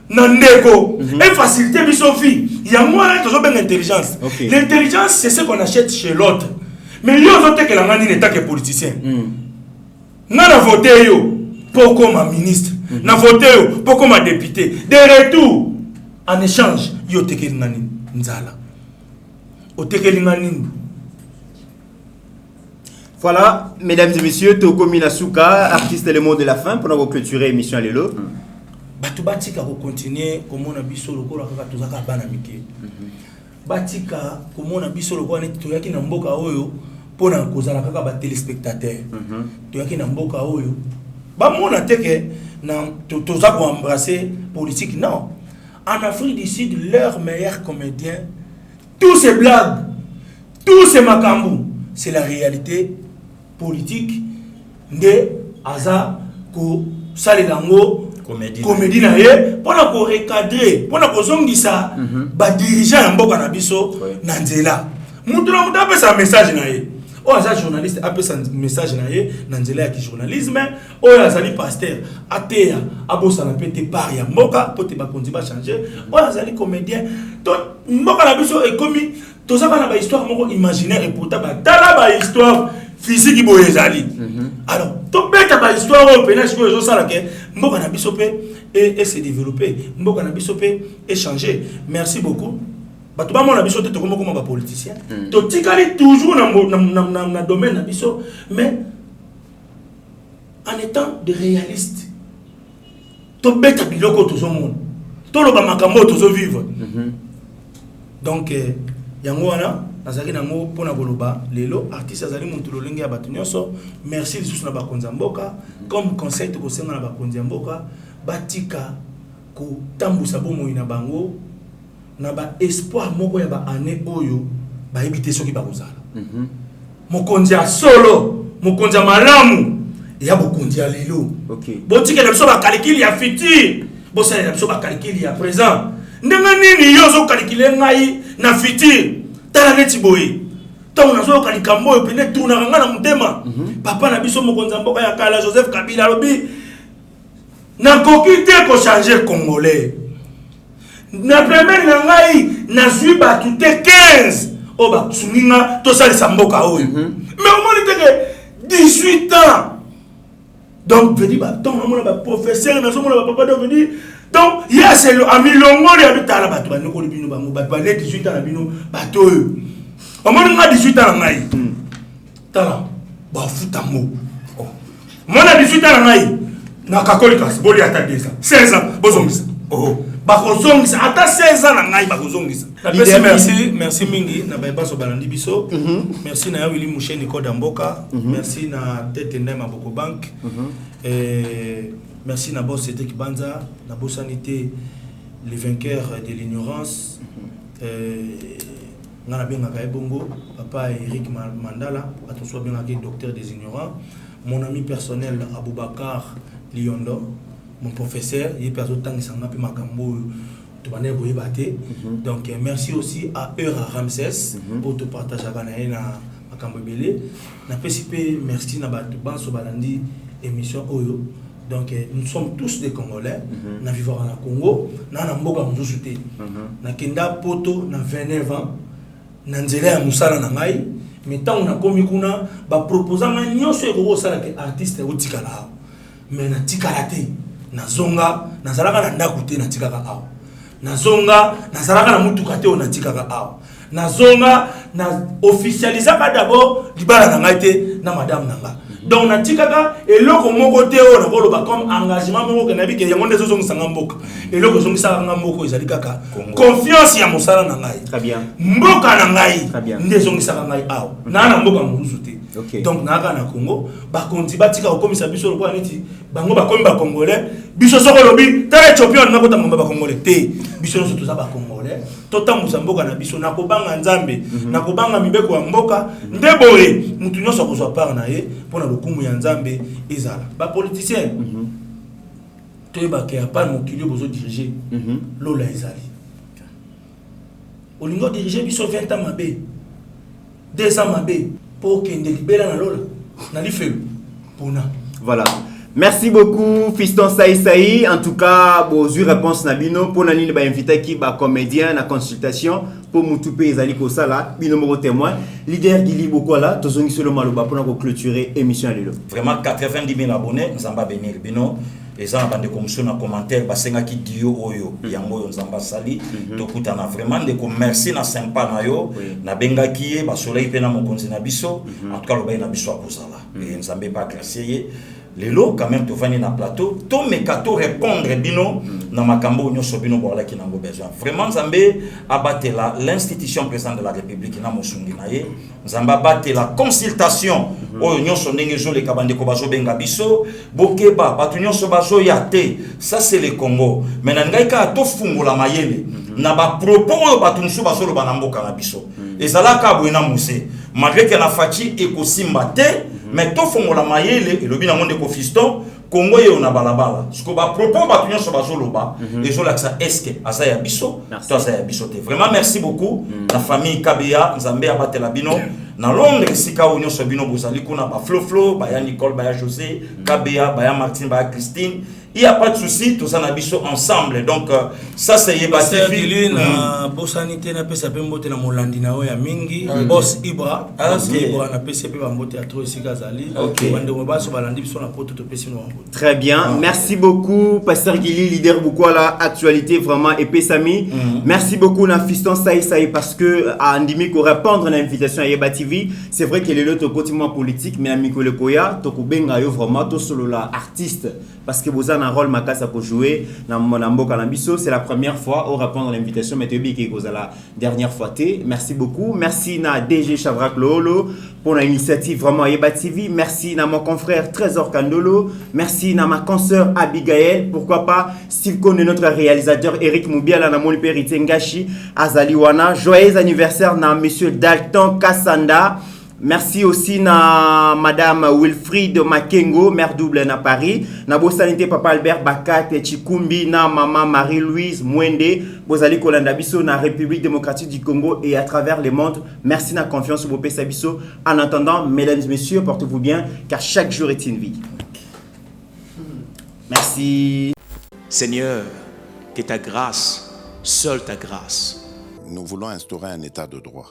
Nandeko et faciliter biso vie. Il y a moins de intelligence. L'intelligence c'est ce qu'on achète chez l'autre. Mais yo zote que la ngani n'état que politicien. Na voté yo pour comme ministre. Na voté yo pour comme député. De retour en échange yo teke ngani nzala. O teke ngani. Voilà, mesdames et messieurs, Toko Minasuka, artiste Le Mot de la Fin, pendant que clôturer l'émission Lelo. Batu batika ko continuer komona biso lokola kaka tozaka bana mike. Batika komona biso lokola neti toyaki na mboka oyo pona kozala kaka ba téléspectateurs. Toyaki na mboka oyo ba mona teke na toza ko embrasser politique non. En Afrique du Sud, leurs meilleurs comédiens, tous ces blagues, tous ces makambou, c'est la réalité politique de Aza ko Salelango comédie na ye pona ko recadrer pona ko zongisa ba dirigeant ya mboka na biso na nzela mutu na mutu apesa message na ye o aza journaliste apesa message na ye na nzela ya ki journalisme o azali pasteur ateya abosa na pete par ya mboka pote ba konzi ba changer o azali comédien to mboka na biso e komi to za na ba histoire moko imaginaire et pourtant ba tala ba histoire physique boyezali. Alors, to beta ba histoire au pénage que zo sala ke mboka na biso pe et se développer, mboka na biso pe échanger. Merci beaucoup. Bato ba mona biso te to comme ba politicien. To tikali toujours na domaine na biso mais en étant de réaliste. To beta biloko to zo monde. To lo ba makambo to zo vivre. Donc yango wana azaki nango pona koloba lelo artiste azali muntu lolenge ya bato nyonso. Merci lisusu na bakonzi ya mboka comme conseil to kosenga na bakonzi ya mboka batika ko tambusa bomoi na bango na ba espoir moko ya ba année oyo ba ebite soki ba kozala. Mokonzi ya solo, mokonzi ya malamu ya bokonzi ya lelo. Botika na biso ba calcul ya futur, bosa na biso ba calcul ya présent. Ndenge nini yo zo calculer ngai na futur tala neti boye to na zo kalika moyo pene tuna ngana na mutema papa na biso mokonza mboka ya kala Joseph Kabila lobi na kokite ko changer congolais na premier na ngai na zui ba tout 15 o ba suninga to sali mboka oyo mais au moins teke 18 ans donc vedi ba to na ba professeur na zo mona ba papa do vedi. Donc, il y a c'est ami longo de habiter la bateau, nous connaissons bien nous bateau, 18 ans nous bateau. Au moins on a 18 ans ngai. Tala, ba futa mo. Moi na 18 ans ngai. na kakolikas boli ata 2 ans 16 ans bozongisa bakozongisa ata 16 ans na ngai bakozongisa napesi merci mingi na bayebaso balandi biso merci na ya Willy Mouché Nico Damboka merci na tete ndai maboko bank merci na boss Cédric Banza na bossanité les vainqueurs de l'ignorance ngana bengaka ebongo papa Eric Mandala atoswa bengaka docteur des ignorants mon ami personnel Aboubakar Liondo mon professeur il peut azotangisa ngapi makambo to bane boye baté donc merci aussi à Eura Ramsès pour te partager na makambo belé na PCP merci na bato banso balandi émission oyo donc nous sommes tous des Congolais na vivre na Congo na mboka mususu te na kenda poto na 29 ans na nzela ya musala na ngai mais tant on a komi kuna ba proposant nga nyonso eko sala ke artiste otikala mais na tikala te na zonga na zalaka na ndaku te na tikaka awa na zonga na zalaka na mutuka te na tikaka awa na zonga na officialisaka d'abord libala na ngai te na madame nanga donc na tikaka eloko moko te o na koloba comme engagement moko ke na bi ke yango ndezo zongisa mboka eloko zongisa mboka ezali kaka confiance ya mosala na ngai très bien mboka na ngai ndezo zongisa ngai awa na mboka mususu te donc naka na Congo ba konti batika okomisa biso lokwa neti bango bakomi ba congolais biso soko lobi tala champion na kota mamba ba congolais te biso nso toza ba congolais totambusa mboka na biso na kobanga nzambe na kobanga mibeko ya mboka ndeboye mutu nyonso kozwa part na ye pona lokumu ya nzambe ezala ba politicien toyeba ke apa mokili bozo diriger lola ezali olingo diriger biso 20 ans mabe 2 ans mabe pour que libérer na lola na lifelu pona voilà. Merci beaucoup, Fiston Saï. En tout cas, bonjour réponse Nabino. Pour nous, ba invité qui ba comédien na consultation pour Moutoupé Ezali Kosala, bino témoin. Leader Gili Bokola, tozongi solo maloba pour nous clôturer émission lelo. Vraiment 90 000 abonnés, Nzamba Benir Bino. Et ça, on a des commissions en commentaire, basenga ki dio oyo, yango Nzamba Sali. Tokuta na vraiment des merci na sympa na yo, na benga kiye, ba soleil pe na mokonzi na biso. En tout cas, le bain na biso akozala. Et Nzambe pas classé. Lelo quand même tovani na plateau to mekato répondre bino na makambo nyonso bino bola ki nango besoin vraiment Nzambe abatela l'institution présidente de la République na mosungi na ye Nzamba abatela consultation oyo nyonso ndenge zo le kabande ko bazo benga biso bokeba batu nyonso bazo yate ça c'est le Congo mais na ngai ka to fungola mayele na ba propos batu nsu bazo lo banamboka na biso ezalaka bwena muse malgré que la fachi ekosimba te mais to fongola mayele et lobi na monde ko fiston Congo ye ona balabala siko ba propos ba tunyo so bazoloba et zo laksa eske asaya biso to asaya biso te vraiment merci beaucoup la famille Kabea Nzambe abatela bino na Londres sika onyo so bino bozali kuna ba Flo ba ya Nicole ba ya José Kabea ba ya Martine ba ya Christine il y a pas de souci tout ça na biso ensemble donc ça c'est Yeba TV na bossanité na pesa pe mbote na molandi na oya mingi boss Ibra Ibra na pesa pe ba mbote ya trop sika zali bande mo baso balandi biso na poto to pesa no mbote. Très bien, merci beaucoup Pasteur Gili, leader beaucoup à la actualité vraiment et Pesami. Merci beaucoup na Fiston Saï parce que Andimi ko répondre à l'invitation à Yeba TV. C'est vrai que les autres quotidien politique mais Amiko Lekoya to ko benga yo vraiment to solo la artiste parce que vous avez un rôle makasa pour jouer dans Mboka Nambiso. C'est la première fois au répondre à l'invitation mais tu que vous la dernière fois té. Merci beaucoup. Merci na DG Chavrak Lolo pour l'initiative vraiment Yeba TV. Merci na mon confrère Trésor Kandolo. Merci na ma consoeur Abigail. Pourquoi pas Steve Kone, notre réalisateur Eric Moubiala na mon périté Ngashi Azaliwana. Joyeux anniversaire na monsieur Dalton Kassanda. Merci aussi na madame Wilfried Makengo, mère double na Paris. Na Bossanité papa Albert Bakate Chikumbi na maman Marie-Louise Mwende. Bozali Kolanda Biso na République démocratique du Congo et à travers le monde. Merci na confiance au Bopé Sabiso. En attendant, mesdames et messieurs, portez-vous bien car chaque jour est une vie. Merci. Seigneur, que ta grâce, seule ta grâce. Nous voulons instaurer un état de droit.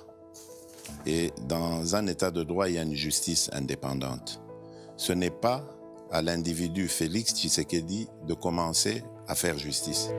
Et dans un état de droit, il y a une justice indépendante. Ce n'est pas à l'individu Félix Tshisekedi de commencer à faire justice.